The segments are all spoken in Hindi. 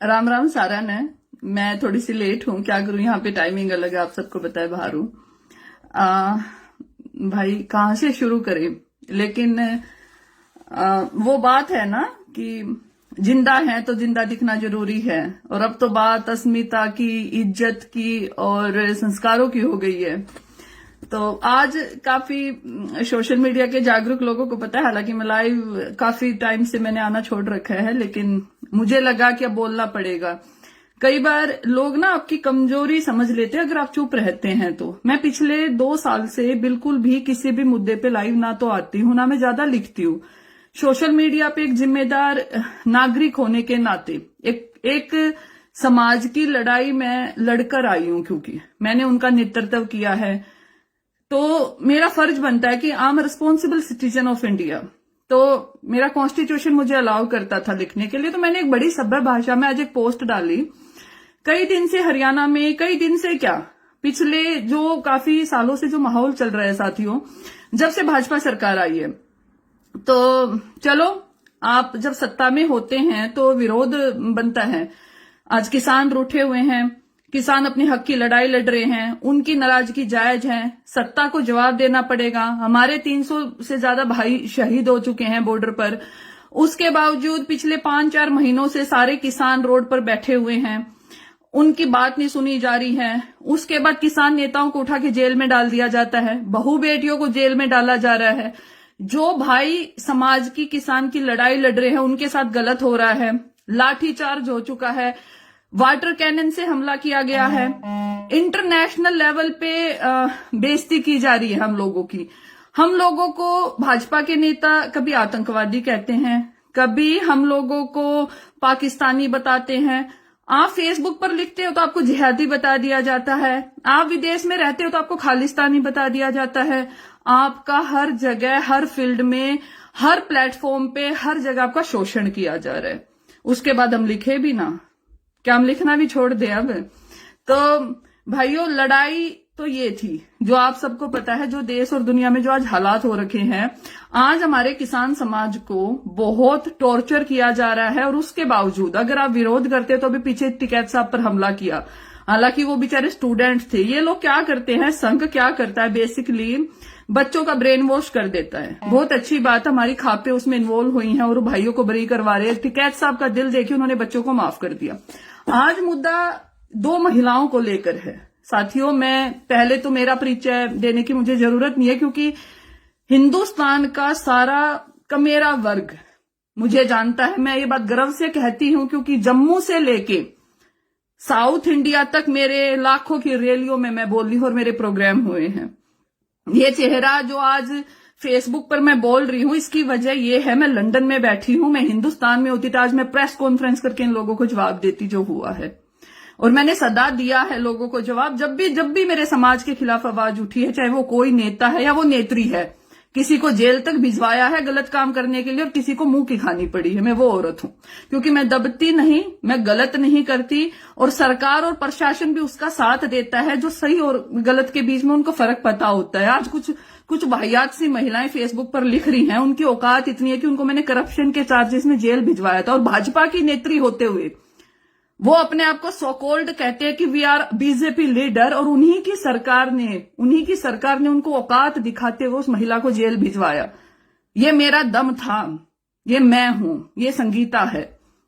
राम राम सारन है। मैं थोड़ी सी लेट हूँ, क्या करूँ, यहाँ पे टाइमिंग अलग है, आप सबको पता है, बाहर हूँ। भाई कहाँ से शुरू करें, लेकिन वो बात है ना कि जिंदा है तो जिंदा दिखना जरूरी है, और अब तो बात अस्मिता की, इज्जत की और संस्कारों की हो गई है। तो आज काफी सोशल मीडिया के जागरूक लोगों को पता है, हालांकि मैं लाइव काफी टाइम से मैंने आना छोड़ रखा है, लेकिन मुझे लगा कि अब बोलना पड़ेगा। कई बार लोग ना आपकी कमजोरी समझ लेते हैं अगर आप चुप रहते हैं तो। मैं पिछले 2 साल से बिल्कुल भी किसी भी मुद्दे पे लाइव ना तो आती हूँ, ना मैं ज्यादा लिखती हूँ। सोशल मीडिया पे एक जिम्मेदार नागरिक होने के नाते एक समाज की लड़ाई मैं लड़कर आई हूँ, क्योंकि मैंने उनका नेतृत्व किया है, तो मेरा फर्ज बनता है कि I am responsible citizen of India. तो मेरा कॉन्स्टिट्यूशन मुझे अलाउ करता था लिखने के लिए, तो मैंने एक बड़ी सभ्य भाषा में आज एक पोस्ट डाली। कई दिन से हरियाणा में, कई दिन से क्या, पिछले जो काफी सालों से जो माहौल चल रहा है साथियों, जब से भाजपा सरकार आई है, तो चलो आप जब सत्ता में होते हैं तो विरोध बनता है। आज किसान रूठे हुए हैं, किसान अपने हक की लड़ाई लड़ रहे हैं, उनकी नाराजगी जायज है, सत्ता को जवाब देना पड़ेगा। हमारे 300 से ज्यादा भाई शहीद हो चुके हैं बॉर्डर पर, उसके बावजूद पिछले 5-4 महीनों से सारे किसान रोड पर बैठे हुए हैं, उनकी बात नहीं सुनी जा रही है। उसके बाद किसान नेताओं को उठा के जेल में डाल दिया जाता है, बहू बेटियों को जेल में डाला जा रहा है। जो भाई समाज की किसान की लड़ाई लड़ रहे हैं उनके साथ गलत हो रहा है, लाठीचार्ज हो चुका है, वाटर कैनन से हमला किया गया है, इंटरनेशनल लेवल पे बेइज्जती की जा रही है हम लोगों की। हम लोगों को भाजपा के नेता कभी आतंकवादी कहते हैं, कभी हम लोगों को पाकिस्तानी बताते हैं। आप फेसबुक पर लिखते हो तो आपको जिहादी बता दिया जाता है, आप विदेश में रहते हो तो आपको खालिस्तानी बता दिया जाता है। आपका हर जगह, हर फील्ड में, हर प्लेटफॉर्म पे, हर जगह आपका शोषण किया जा रहा है। उसके बाद हम लिखे भी ना, क्या हम लिखना भी छोड़ दें अब? तो भाइयों, लड़ाई तो ये थी, जो आप सबको पता है, जो देश और दुनिया में जो आज हालात हो रखे हैं। आज हमारे किसान समाज को बहुत टॉर्चर किया जा रहा है, और उसके बावजूद अगर आप विरोध करते तो अभी पीछे टिकैत साहब पर हमला किया, हालांकि वो बेचारे स्टूडेंट थे। ये लोग क्या करते हैं, संघ क्या करता है, बेसिकली बच्चों का ब्रेन वॉश कर देता है। बहुत अच्छी बात, हमारी खापे उसमें इन्वॉल्व हुई हैं और भाइयों को बरी करवा रहे हैं। टिकैत साहब का दिल देखिए, उन्होंने बच्चों को माफ कर दिया। आज मुद्दा 2 महिलाओं को लेकर है। साथियों, मैं पहले तो मेरा परिचय देने की मुझे जरूरत नहीं है, क्योंकि हिंदुस्तान का सारा कमेरा वर्ग मुझे जानता है। मैं ये बात गर्व से कहती हूं, क्योंकि जम्मू से लेके साउथ इंडिया तक मेरे लाखों की रैलियों में मैं बोली हूं और मेरे प्रोग्राम हुए हैं। ये चेहरा जो आज फेसबुक पर मैं बोल रही हूं, इसकी वजह ये है, मैं लंदन में बैठी हूं। मैं हिंदुस्तान में होती तो आज मैं प्रेस कॉन्फ्रेंस करके इन लोगों को जवाब देती जो हुआ है, और मैंने सदा दिया है लोगों को जवाब। जब भी मेरे समाज के खिलाफ आवाज उठी है, चाहे वो कोई नेता है या वो नेत्री है, किसी को जेल तक भिजवाया है गलत काम करने के लिए, और किसी को मुंह की खानी पड़ी है, मैं वो औरत हूं। क्योंकि मैं दबती नहीं, मैं गलत नहीं करती, और सरकार और प्रशासन भी उसका साथ देता है। जो सही और गलत के बीच में उनको फर्क पता होता है। आज कुछ वाहियात सी महिलाएं फेसबुक पर लिख रही हैं, उनकी औकात इतनी है कि उनको मैंने करप्शन के चार्जेस में जेल भिजवाया था, और भाजपा की नेत्री होते हुए वो अपने आप को सो कॉल्ड कहते हैं कि वी आर बीजेपी लीडर, और उन्हीं की सरकार ने उनको औकात दिखाते हुए उस महिला को जेल भिजवाया। ये मेरा दम था, ये मैं हूं, ये संगीता है।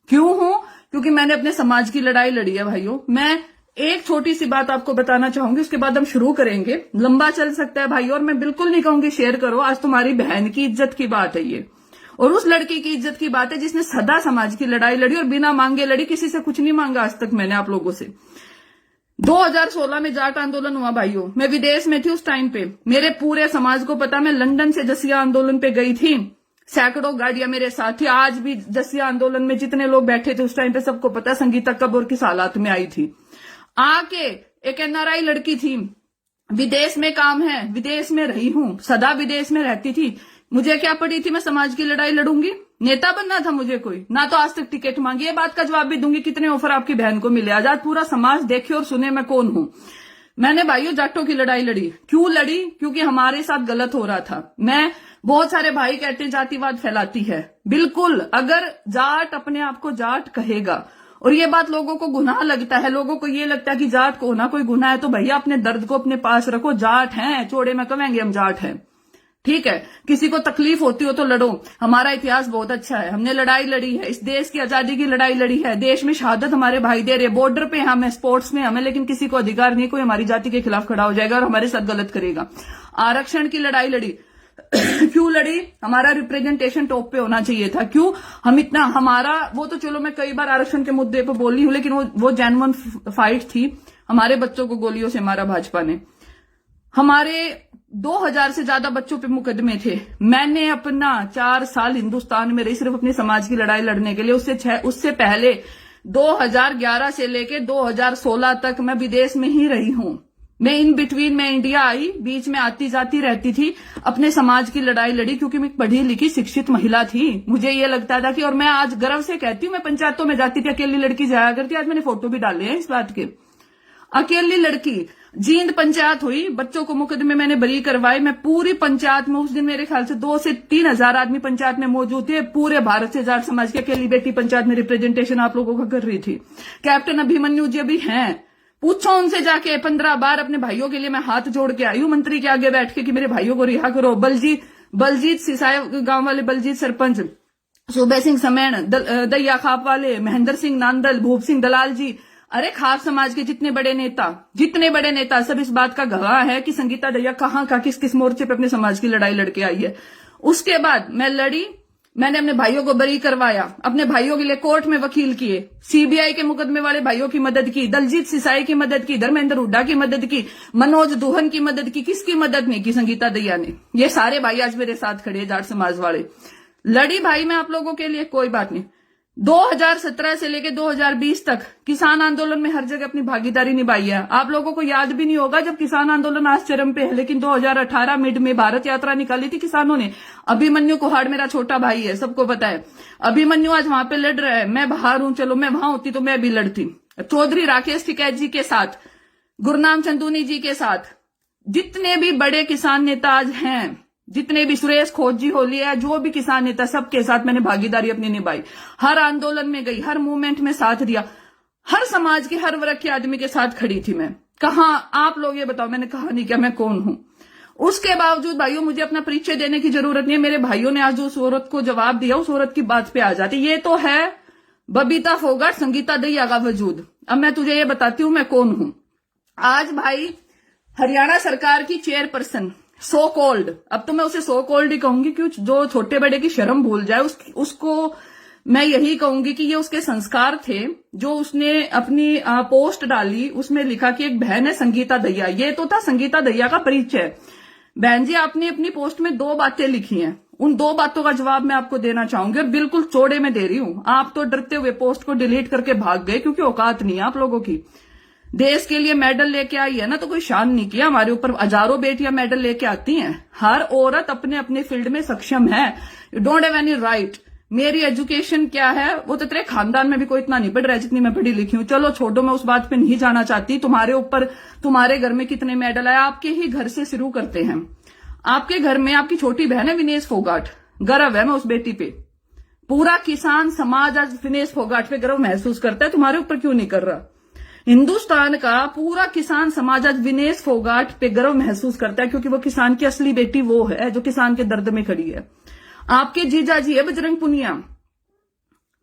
क्यों हूं? क्योंकि मैंने अपने समाज की लड़ाई लड़ी है भाइयों। मैं एक छोटी सी बात आपको बताना चाहूंगी, उसके बाद हम शुरू करेंगे। लंबा चल सकता है भाइयों, और मैं बिल्कुल नहीं कहूंगी शेयर करो। आज तुम्हारी बहन की इज्जत की बात है ये, और उस लड़की की इज्जत की बात है जिसने सदा समाज की लड़ाई लड़ी और बिना मांगे लड़ी। किसी से कुछ नहीं मांगा आज तक मैंने आप लोगों से। 2016 में जाट आंदोलन हुआ भाइयों, मैं विदेश में थी उस टाइम पे। मेरे पूरे समाज को पता, मैं लंदन से जसिया आंदोलन पे गई थी, सैकड़ों गाड़ियां मेरे साथ थी। आज भी जसिया आंदोलन में जितने लोग बैठे थे उस टाइम पे सबको पता संगीता कब और किस हालात में आई थी। आके एक एनआरआई लड़की थी, विदेश में काम है, विदेश में रही हूं, सदा विदेश में रहती थी। मुझे क्या पड़ी थी, मैं समाज की लड़ाई लड़ूंगी? नेता बनना था मुझे कोई, ना तो आज तक टिकट मांगी। ये बात का जवाब भी दूंगी, कितने ऑफर आपकी बहन को मिले। आज पूरा समाज देखे और सुने मैं कौन हूं। मैंने भाइयों जाटों की लड़ाई लड़ी। क्यों लड़ी? क्योंकि हमारे साथ गलत हो रहा था। मैं बहुत सारे भाई कहते हैं जातिवाद फैलाती है। बिल्कुल, अगर जाट अपने आप को जाट कहेगा और ये बात लोगों को गुनाह लगता है, लोगों को ये लगता है कि जाट को होना कोई गुनाह है, तो भैया अपने दर्द को अपने पास रखो। जाट हैं, चौड़े में कहेंगे हम जाट हैं, ठीक है। किसी को तकलीफ होती हो तो लड़ो। हमारा इतिहास बहुत अच्छा है, हमने लड़ाई लड़ी है, इस देश की आजादी की लड़ाई लड़ी है, देश में शहादत हमारे भाई दे रहे, बॉर्डर पे हमें, स्पोर्ट्स में हमें, लेकिन किसी को अधिकार नहीं कोई हमारी जाति के खिलाफ खड़ा हो जाएगा और हमारे साथ गलत करेगा। आरक्षण की लड़ाई लड़ी क्यों लड़ी? हमारा रिप्रेजेंटेशन टॉप पे होना चाहिए था। क्यों हम इतना, हमारा वो तो चलो मैं कई बार आरक्षण के मुद्दे पे बोली हूं, लेकिन वो जेन्युइन फाइट थी। हमारे बच्चों को गोलियों से मारा भाजपा ने। हमारे 2000 से ज्यादा बच्चों पे मुकदमे थे। मैंने अपना 4 साल हिंदुस्तान में रही सिर्फ अपनी समाज की लड़ाई लड़ने के लिए। उससे पहले 2011 से लेके 2016 तक मैं विदेश में ही रही हूं। मैं इन बिटवीन में इंडिया आई, बीच में आती जाती रहती थी, अपने समाज की लड़ाई लड़ी, क्योंकि मैं पढ़ी लिखी शिक्षित महिला थी। मुझे ये लगता था कि, और मैं आज गर्व से कहती हूँ, मैं पंचायतों में जाती थी, अकेली लड़की जाया करती। आज मैंने फोटो भी डाले हैं इस बात के। अकेली लड़की, जींद पंचायत हुई, बच्चों को मुकदमे मैंने बरी करवाए। मैं पूरी पंचायत में, उस दिन मेरे ख्याल से 2 से 3 हजार आदमी पंचायत में मौजूद थे। पूरे भारत से जाट समाज की अकेली बेटी पंचायत में रिप्रेजेंटेशन आप लोगों का कर रही थी। कैप्टन अभिमन्यु जी अभी हैं, पूछो उनसे जाके। 15 बार अपने भाइयों के लिए मैं हाथ जोड़ के आई हूं मंत्री के आगे बैठ के कि मेरे भाइयों को रिहा करो। बलजीत सिसाई गांव वाले, बलजीत सरपंच, सूबे सिंह समेण, दैया खाप वाले, महेंद्र सिंह नांदल, भूप सिंह दलाल जी, अरे खाप समाज के जितने बड़े नेता सब इस बात का गवाह है कि संगीता दैया कहां का किस किस मोर्चे पे अपने समाज की लड़ाई लड़के आई है। उसके बाद मैं लड़ी, मैंने अपने भाइयों को बरी करवाया, अपने भाइयों के लिए कोर्ट में वकील किए, सीबीआई के मुकदमे वाले भाइयों की मदद की, दलजीत सिसाई की मदद की, धर्मेंद्र हुड्डा की मदद की, मनोज दुहन की मदद की। किसकी मदद नहीं की? संगीता दैया ने। ये सारे भाई आज मेरे साथ खड़े हैं, जाट समाज वाले। लड़ी भाई मैं आप लोगों के लिए, कोई बात नहीं। 2017 से लेके 2020 तक किसान आंदोलन में हर जगह अपनी भागीदारी निभाई है। आप लोगों को याद भी नहीं होगा जब किसान आंदोलन आज चरम पे है, लेकिन 2018 मिड में भारत यात्रा निकाली थी किसानों ने। अभिमन्यु कोहाड़ मेरा छोटा भाई है, सबको पता है। अभिमन्यु आज वहां पे लड़ रहा है, मैं बाहर हूं, चलो मैं वहां होती तो मैं भी लड़ती। चौधरी राकेश टिकैत जी के साथ, गुरनाम चंदूनी जी के साथ, जितने भी बड़े किसान नेता आज हैं, जितने भी, सुरेश खोज जी होली है, जो भी किसान नेता, सबके साथ मैंने भागीदारी अपनी निभाई। हर आंदोलन में गई, हर मूवमेंट में साथ दिया, हर समाज के हर वर्ग के आदमी के साथ खड़ी थी मैं। कहा आप लोग ये बताओ, मैंने कहा नहीं क्या मैं कौन हूं? उसके बावजूद भाइयों मुझे अपना परिचय देने की जरूरत नहीं है। मेरे भाइयों ने आज उस औरत को जवाब दिया, उस औरत की बात पे आ जाती। ये तो है बबीता फोगाट, संगीता दैया का वजूद। अब मैं तुझे ये बताती हूं मैं कौन हूं। आज भाई हरियाणा सरकार की चेयरपर्सन, सो कॉल्ड, अब तो मैं उसे सो कॉल्ड ही कहूंगी, क्योंकि जो छोटे बड़े की शर्म भूल जाए उसको मैं यही कहूंगी कि ये उसके संस्कार थे। जो उसने अपनी पोस्ट डाली, उसमें लिखा कि एक बहन है संगीता दैया। ये तो था संगीता दैया का परिचय। बहन जी, आपने अपनी पोस्ट में 2 बातें लिखी हैं, उन 2 बातों का जवाब मैं आपको देना चाहूंगी, और बिल्कुल चौड़े में दे रही हूं। आप तो डरते हुए पोस्ट को डिलीट करके भाग गए, क्योंकि औकात नहीं है आप लोगों की। देश के लिए मेडल लेके आई है ना, तो कोई शान नहीं किया। हमारे ऊपर हजारों बेटियां मेडल लेके आती हैं। हर औरत अपने अपने फील्ड में सक्षम है। You don't have any right. मेरी एजुकेशन क्या है वो तो तेरे खानदान में भी कोई इतना नहीं पढ़ रहा है जितनी मैं पढ़ी लिखी हूं। चलो छोड़ो, मैं उस बात पे नहीं जाना चाहती। तुम्हारे ऊपर, तुम्हारे घर में कितने मेडल आए, आपके ही घर से शुरू करते हैं। आपके घर में आपकी छोटी बहन है विनेश फोगाट, गर्व है मैं उस बेटी पे। पूरा किसान समाज आज विनेश फोगाट पे गर्व महसूस करता है, तुम्हारे ऊपर क्यों नहीं कर रहा? हिंदुस्तान का पूरा किसान समाज आज विनेश फोगाट पे गर्व महसूस करता है, क्योंकि वो किसान की असली बेटी वो है जो किसान के दर्द में खड़ी है। आपके जीजा जी है बजरंग पुनिया,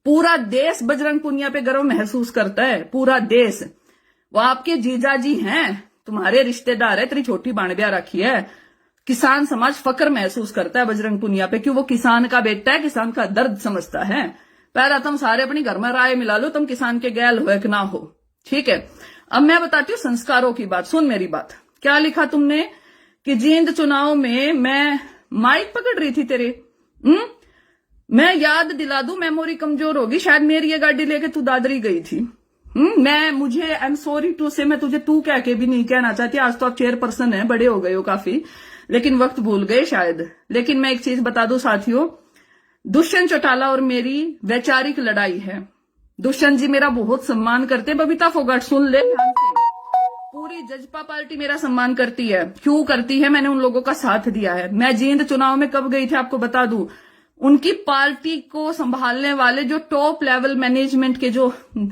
पूरा देश बजरंग पुनिया पे गर्व महसूस करता है, पूरा देश। वो आपके जीजा जी हैं, तुम्हारे रिश्तेदार है, तेरी छोटी बाणबिया रखी है। किसान समाज फक्र महसूस करता है बजरंग पुनिया पे, क्यों वो किसान का बेटा है, किसान का दर्द समझता है। पहला तुम सारे अपनी घर में राय मिला लो, तुम किसान के गैल हो कि ना हो, ठीक है। अब मैं बताती हूँ संस्कारों की बात, सुन मेरी बात। क्या लिखा तुमने कि जींद चुनाव में मैं माइक पकड़ रही थी तेरे, मैं याद दिला दूं, मेमोरी कमजोर होगी शायद, मेरी ये गाड़ी लेके तू दादरी गई थी। मुझे आई एम सॉरी टू से, मैं तुझे तू कह के भी नहीं कहना चाहती। आज तो आप चेयरपर्सन है, बड़े हो गए हो काफी, लेकिन वक्त भूल गए शायद। लेकिन मैं एक चीज बता दूं साथियों, दुष्यंत चौटाला और मेरी वैचारिक लड़ाई है। दुष्यंत जी मेरा बहुत सम्मान करते हैं। बबीता फोगाट सुन ले ध्यान से, पूरी जजपा पार्टी मेरा सम्मान करती है। क्यों करती है? मैंने उन लोगों का साथ दिया है। मैं जींद चुनाव में कब गई थी आपको बता दूं। उनकी पार्टी को संभालने वाले जो टॉप लेवल मैनेजमेंट के जो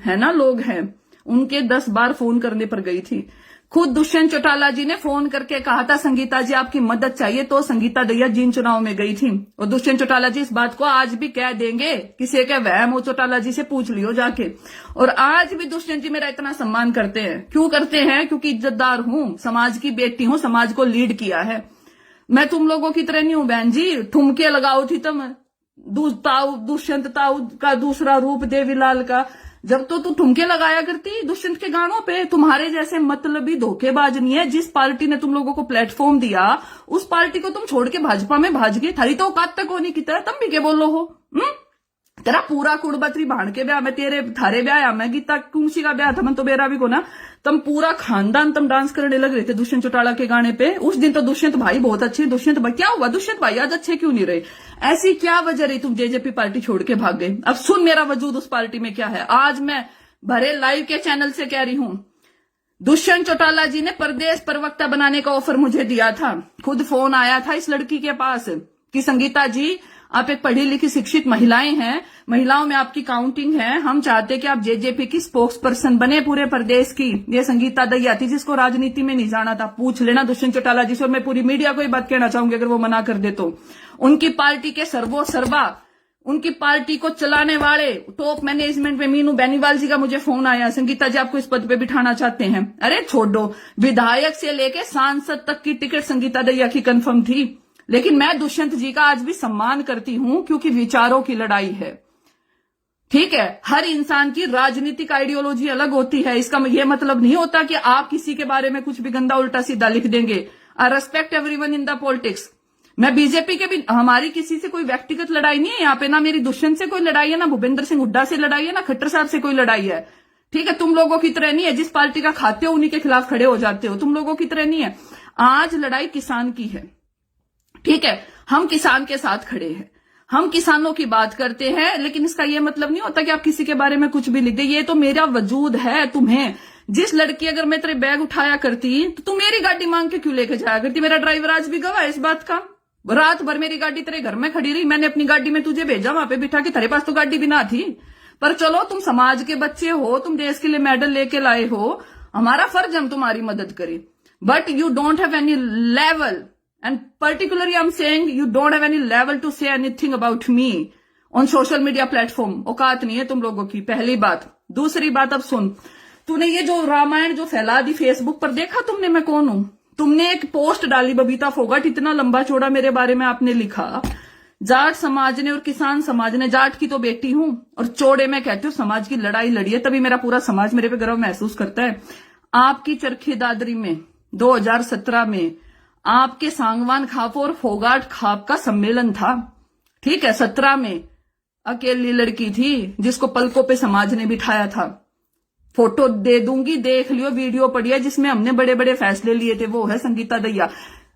है ना लोग हैं, उनके 10 बार फोन करने पर गई थी। खुद दुष्यंत चौटाला जी ने फोन करके कहा था संगीता जी आपकी मदद चाहिए, तो संगीता दैया जींद चुनाव में गई थी। और दुष्यंत चौटाला जी इस बात को आज भी कह देंगे, किसी के वहम हो चौटाला जी से पूछ लियो जाके। और आज भी दुष्यंत जी मेरा इतना सम्मान करते हैं। क्यों करते हैं? क्योंकि इज्जतदार हूं, समाज की बेटी हूं, समाज को लीड किया है। मैं तुम लोगों की तरह नहीं हूं बहन जी, ठुमके लगाओ थी तुम। दुष्यंत ताऊ का दूसरा रूप देवीलाल का, जब तो तू ठुमके लगाया करती दुष्यंत के गानों पे। तुम्हारे जैसे मतलबी धोखेबाज नहीं है। जिस पार्टी ने तुम लोगों को प्लेटफॉर्म दिया, उस पार्टी को तुम छोड़ के भाजपा में भाज गए। थारी तो औकात तक होनी की तरह तुम भी के बोलो हो। तेरा पूरा कुड़बत्री भाण के ब्याह में, तेरे थारे ब्याह में गीता कुंसी का ब्याह था, मन तो बेरा भी को ना, तुम पूरा खानदान तुम डांस करने लग रहे थे दुष्यंत चौटाला के गाने पे। उस दिन तो दुष्यंत भाई बहुत अच्छे, दुष्यंत भाई क्या हुआ? दुष्यंत भाई आज अच्छे क्यों नहीं रहे? ऐसी क्या वजह रही तुम जेजेपी पार्टी छोड़ के भाग गए? अब सुन मेरा वजूद उस पार्टी में क्या है। आज मैं भरे लाइव के चैनल से कह रही हूं, दुष्यंत चौटाला जी ने प्रदेश प्रवक्ता बनाने का ऑफर मुझे दिया था। खुद फोन आया था इस लड़की के पास कि संगीता जी आप एक पढ़ी लिखी शिक्षित महिलाएं हैं, महिलाओं में आपकी काउंटिंग है, हम चाहते कि आप जेजेपी की स्पोक्स पर्सन बने पूरे प्रदेश की। ये संगीता दैया थी जिसको राजनीति में नहीं जाना था। पूछ लेना दुष्यंत चौटाला जी से। और मैं पूरी मीडिया को ही बात कहना चाहूंगी अगर वो मना कर दे तो। उनकी पार्टी के सर्वो सर्वा, उनकी पार्टी को चलाने वाले टॉप मैनेजमेंट में मीनू बेनीवाल जी का मुझे फोन आया, संगीता जी आपको इस पद पे बिठाना चाहते हैं। अरे छोड़ो, विधायक से लेके सांसद तक की टिकट संगीता दैया की कंफर्म थी। लेकिन मैं दुष्यंत जी का आज भी सम्मान करती हूं, क्योंकि विचारों की लड़ाई है। ठीक है, हर इंसान की राजनीतिक आइडियोलॉजी अलग होती है। इसका यह मतलब नहीं होता कि आप किसी के बारे में कुछ भी गंदा उल्टा सीधा लिख देंगे। आई respect everyone in the politics. मैं बीजेपी के भी, हमारी किसी से कोई व्यक्तिगत लड़ाई नहीं है यहाँ पे। ना मेरी दुष्यंत से कोई लड़ाई है, ना भूपेंद्र सिंह हुड्डा से लड़ाई है, ना खट्टर साहब से कोई लड़ाई है। ठीक है, तुम लोगों की तरह नहीं है, जिस पार्टी का खाते हो उन्हीं के खिलाफ खड़े हो जाते हो। तुम लोगों की तरह नहीं है। आज लड़ाई किसान की है। ठीक है, हम किसान के साथ खड़े हैं, हम किसानों की बात करते हैं। लेकिन इसका यह मतलब नहीं होता कि आप किसी के बारे में कुछ भी लिख दे। ये तो मेरा वजूद है। तुम्हें जिस लड़की, अगर मैं तेरे बैग उठाया करती तो तू मेरी गाड़ी मांग के क्यों लेके जाया करती? मेरा ड्राइवर आज भी गवाह है इस बात का। रात भर मेरी गाड़ी तेरे घर में खड़ी रही, मैंने अपनी गाड़ी में तुझे भेजा वहां पे बिठा के। तेरे पास तो गाड़ी भी ना थी। पर चलो, तुम समाज के बच्चे हो, तुम देश के लिए मेडल लेके लाए हो, हमारा फर्ज हम तुम्हारी मदद करें। But you don't have any level, and particularly I'm saying you don't have any level to say anything about me on social media platform। औकात नहीं है तुम लोगों की, पहली बात। दूसरी बात, अब सुन, तूने ये जो रामायण जो फैला दी फेसबुक पर, देखा तुमने मैं कौन हूं? तुमने एक पोस्ट डाली बबीता फोगाट, इतना लंबा चौड़ा मेरे बारे में आपने लिखा। जाट समाज ने और किसान समाज ने, जाट की तो बेटी हूं और चौड़े में कहती हूँ समाज की लड़ाई लड़ी है, तभी मेरा पूरा समाज मेरे पे गर्व महसूस करता है। आपकी चरखी दादरी में 2017 में आपके सांगवान खाप और फोगाट खाप का सम्मेलन था। ठीक है, 17 में अकेली लड़की थी जिसको पलकों पे समाज ने बिठाया था। फोटो दे दूंगी, देख लियो, वीडियो पड़ी है जिसमें हमने बड़े बड़े फैसले लिए थे। वो है संगीता दैया।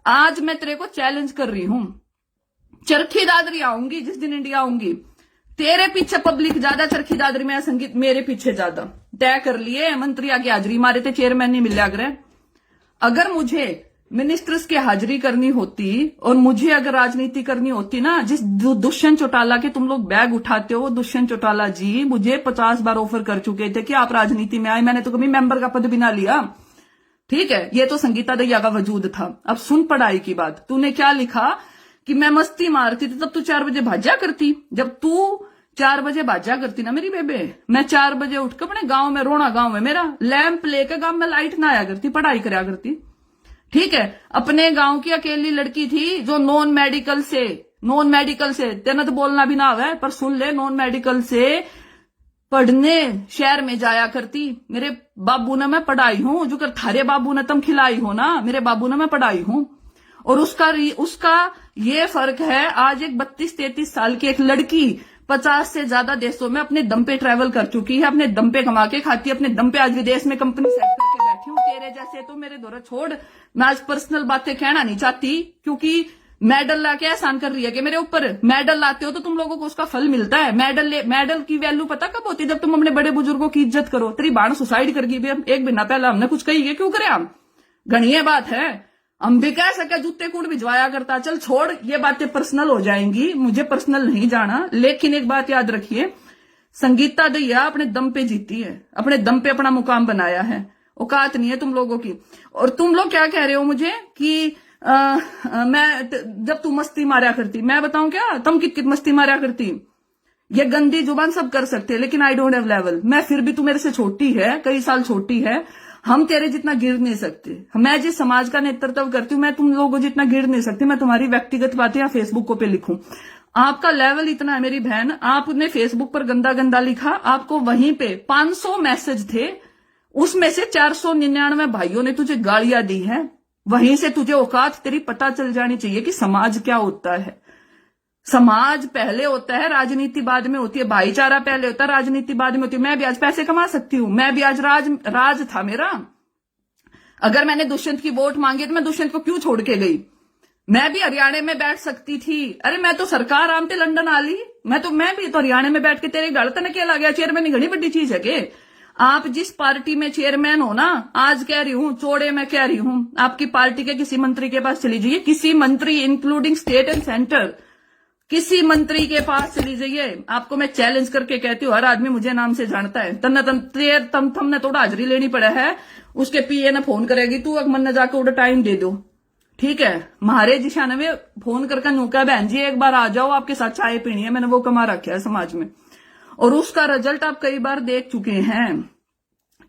आज मैं तेरे को चैलेंज कर रही हूं, चरखी दादरी आऊंगी जिस दिन इंडिया आऊंगी, तेरे पीछे पब्लिक ज्यादा चरखी दादरी में, संगीत मेरे पीछे ज्यादा। तय कर लिए, मंत्री आगे हाजिरी मारे थे, चेयरमैन नहीं मिले अगर। अगर मुझे मिनिस्टर्स की हाजिरी करनी होती और मुझे अगर राजनीति करनी होती ना, जिस दुष्यंत चौटाला के तुम लोग बैग उठाते हो, दुष्यंत चौटाला जी मुझे 50 बार ऑफर कर चुके थे कि आप राजनीति में आए। मैंने तो कभी मेंबर का पद भी ना लिया। ठीक है, ये तो संगीता दैया का वजूद था। अब सुन पढ़ाई की बात। तूने क्या लिखा कि मैं मस्ती मारती थी, तब तू 4 बजे भाजा करती। जब तू 4 बजे भाजा करती ना मेरी बेबे, मैं 4 बजे उठ के अपने गांव में, रोना गांव में मेरा, लैंप लेकर गांव में लाइट ना आया करती, पढ़ाई कराया करती। ठीक है, अपने गांव की अकेली लड़की थी जो नॉन मेडिकल से तेना तो बोलना भी ना आवे, पर सुन ले, नॉन मेडिकल से पढ़ने शहर में जाया करती। मेरे बाबू ने मैं पढ़ाई हूं, जो कर थारे बाबू ने तुम खिलाई हो ना, मेरे बाबू ने मैं पढ़ाई हूं। और उसका ये फर्क है, आज एक 32-33 साल की एक लड़की 50 से ज्यादा देशों में अपने दम पे ट्रैवल कर चुकी है, अपने दम पे कमा के खाती है, अपने दम पे आज विदेश में कंपनी सेट करके बैठी हूँ। तेरे जैसे तो मेरे दौरा छोड़, मैं आज पर्सनल बातें कहना नहीं चाहती, क्योंकि मेडल लाके एहसान कर रही है कि मेरे ऊपर। मेडल लाते हो तो तुम लोगों को उसका फल मिलता है। मेडल की वैल्यू पता कब होती है? जब तुम अपने बड़े बुजुर्गों की इज्जत करो। तेरी बाण सुसाइड कर गई एक महीना पहले, हमने कुछ कही है? क्यों करे हम? घनी बात है। हम भी कह सके जूते कूट भिजवाया करता। चल छोड़, ये बातें पर्सनल हो जाएंगी, मुझे पर्सनल नहीं जाना। लेकिन एक बात याद रखिए, संगीता दहिया अपने दम पे जीती है, अपने दम पे अपना मुकाम बनाया है। औकात नहीं है तुम लोगों की। और तुम लोग क्या कह रहे हो मुझे कि मैं जब तू मस्ती मारा करती, मैं बताऊं क्या तुम कित मस्ती मारा करती? ये गंदी जुबान सब कर सकते हैं, लेकिन आई डोंट हैव लेवल। मैं फिर भी, तू मेरे से छोटी है, कई साल छोटी है, हम तेरे जितना गिर नहीं सकते। मैं जिस समाज का नेतृत्व करती हूँ, मैं तुम लोगों जितना गिर नहीं सकती। मैं तुम्हारी व्यक्तिगत बातें या फेसबुक पे लिखूं, आपका लेवल इतना है मेरी बहन। आपने फेसबुक पर गंदा गंदा लिखा, आपको वहीं पे 500 मैसेज थे, उसमें से 499 भाइयों ने तुझे गालियां दी है। वहीं से तुझे औकात तेरी पता चल जानी चाहिए कि समाज क्या होता है। समाज पहले होता है, राजनीति बाद में होती है। भाईचारा पहले होता है, राजनीति बाद में होती है। मैं भी आज पैसे कमा सकती हूँ, मैं भी आज राज था मेरा। अगर मैंने दुष्यंत की वोट मांगी तो मैं दुष्यंत को क्यों छोड़ के गई? मैं भी हरियाणा में बैठ सकती थी। अरे मैं तो सरकार आमते लंदन आली, मैं भी तो हरियाणा में बैठ के तेरे गलत न क्या गया? चेयरमैन घड़ी बड़ी चीज है के? आप जिस पार्टी में चेयरमैन हो ना, आज कह रही हूं, चौड़े में कह रही हूं, आपकी पार्टी के किसी मंत्री के पास चली जाइए, किसी मंत्री इंक्लूडिंग स्टेट एंड सेंटर, किसी मंत्री के पास चली जाइए। आपको मैं चैलेंज करके कहती हूँ, हर आदमी मुझे नाम से जानता है। तमने थोड़ा हाजिरी लेनी पड़ा है। उसके पीए ने फोन करेगी, तू अगर मन जाकर उड़ा टाइम दे दो, ठीक है? महारे जिशान में फोन करके नूका, बहन जी एक बार आ जाओ, आपके साथ चाय पीनी है। मैंने वो कमा रखा है समाज में, और उसका रिजल्ट आप कई बार देख चुके हैं,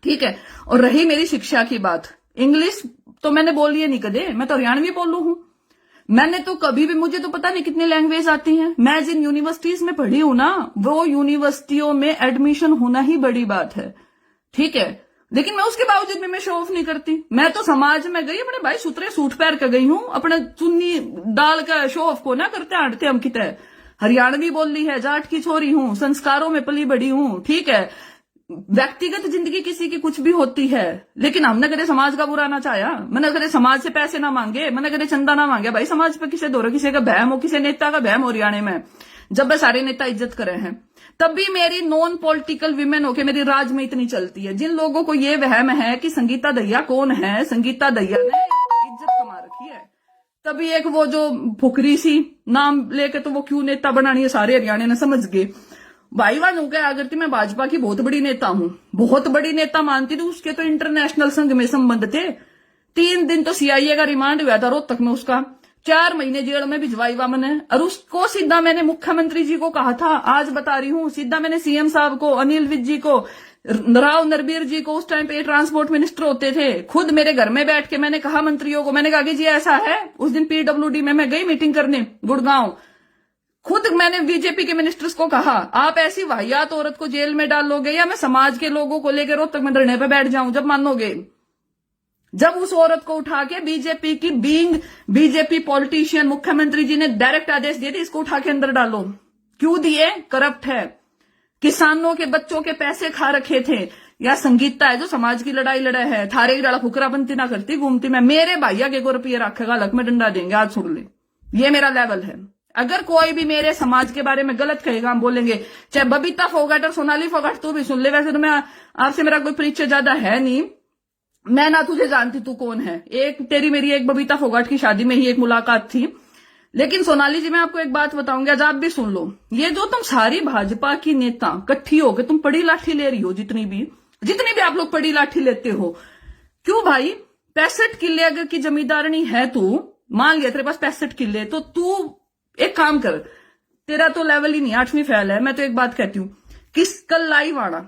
ठीक है? और रही मेरी शिक्षा की बात, इंग्लिश तो मैंने बोली है नहीं कदे, मैं तो हरियाणवी बोलू हूं। मैंने तो कभी भी, मुझे तो पता नहीं कितनी लैंग्वेज आती हैं। मैं जिन यूनिवर्सिटीज में पढ़ी हूं ना, वो यूनिवर्सिटियों में एडमिशन होना ही बड़ी बात है, ठीक है? लेकिन मैं उसके बावजूद भी मैं शो ऑफ नहीं करती। मैं तो समाज में गई, अपने भाई सुतरे सूट पहन कर गई हूं, अपने चुन्नी डाल का शो ऑफ को ना करते हटते हम कितने। हरियाणवी बोल ली है, जाट की छोरी हूं, संस्कारों में पली बड़ी हूं, ठीक है? व्यक्तिगत जिंदगी किसी की कुछ भी होती है, लेकिन हमने कदे समाज का बुरा ना चाहा। मैंने कदे समाज से पैसे ना मांगे, मैंने कदे चंदा ना मांगे। भाई समाज पे किसी दो किसी का बहम हो, किसी नेता का बहम हो हरियाणा में, जब सारे नेता इज्जत करे हैं, तब भी मेरी नॉन पॉलिटिकल विमेन होके मेरी राज में इतनी चलती है। जिन लोगों को ये वहम है कि संगीता दहिया कौन है, संगीता दहिया ने इज्जत कमा रखी है। तभी एक वो जो फुकरी सी नाम लेके तो वो क्यों नेता बनानी है, सारे हरियाणा ने समझ गए। भाई वान हो गया, अगर मैं भाजपा की बहुत बड़ी नेता हूं, बहुत बड़ी नेता मानती थी, उसके तो इंटरनेशनल संघ में संबंध थे। 3 दिन तो सीआईए का रिमांड हुआ था रोहतक में, उसका 4 महीने जेल में भिजवाई हुआ मैंने। और उसको सीधा मैंने मुख्यमंत्री जी को कहा था, आज बता रही हूं, सीधा मैंने सीएम साहब को, अनिल विज जी को, राव नरबीर जी को, उस टाइम पे ट्रांसपोर्ट मिनिस्टर होते थे, खुद मेरे घर में बैठ के मैंने कहा मंत्रियों को, मैंने कहा कि जी ऐसा है। उस दिन पीडब्ल्यूडी में मैं गई मीटिंग करने गुड़गांव, खुद मैंने बीजेपी के मिनिस्टर्स को कहा, आप ऐसी वाहियात औरत को जेल में डालोगे या मैं समाज के लोगों को लेकर रोहतक में धरने पे बैठ जाऊं, जब मानोगे? जब उस औरत को उठा के बीजेपी की बीजेपी पॉलिटिशियन मुख्यमंत्री जी ने डायरेक्ट आदेश दिए थे, इसको उठा के अंदर डालो। क्यों दिए? करप्ट है, किसानों के बच्चों के पैसे खा रखे थे। या संगीता है जो समाज की लड़ाई लड़ा है, थारे की लड़ा फुकरा बनती ना करती घूमती मैं, मेरे भैया के को रुपये रखेगा, लक में डंडा देंगे, आज सुन ले, ये मेरा लेवल है। अगर कोई भी मेरे समाज के बारे में गलत कहेगा, हम बोलेंगे, चाहे बबीता फोगाट और सोनाली फोगाट, तू भी सुन ले। वैसे तो मैं आपसे मेरा कोई परिचय ज्यादा है नहीं, मैं ना तुझे जानती तू कौन है। एक तेरी मेरी एक बबीता फोगाट की शादी में ही एक मुलाकात थी। लेकिन सोनाली जी, मैं आपको एक बात बताऊंगी, आज आप भी सुन लो। ये जो तुम सारी भाजपा की नेता इकट्ठी हो के तुम पड़ी लाठी ले रही हो, जितनी भी आप लोग पड़ी लाठी लेते हो, क्यों भाई? 65 किले अगर की जमींदारनी है तू, मान लिया तेरे पास 65 किले, तो तू एक काम कर, तेरा तो लेवल ही नहीं 8वीं फेल है। मैं तो एक बात कहती हूँ, कल लाइव आना,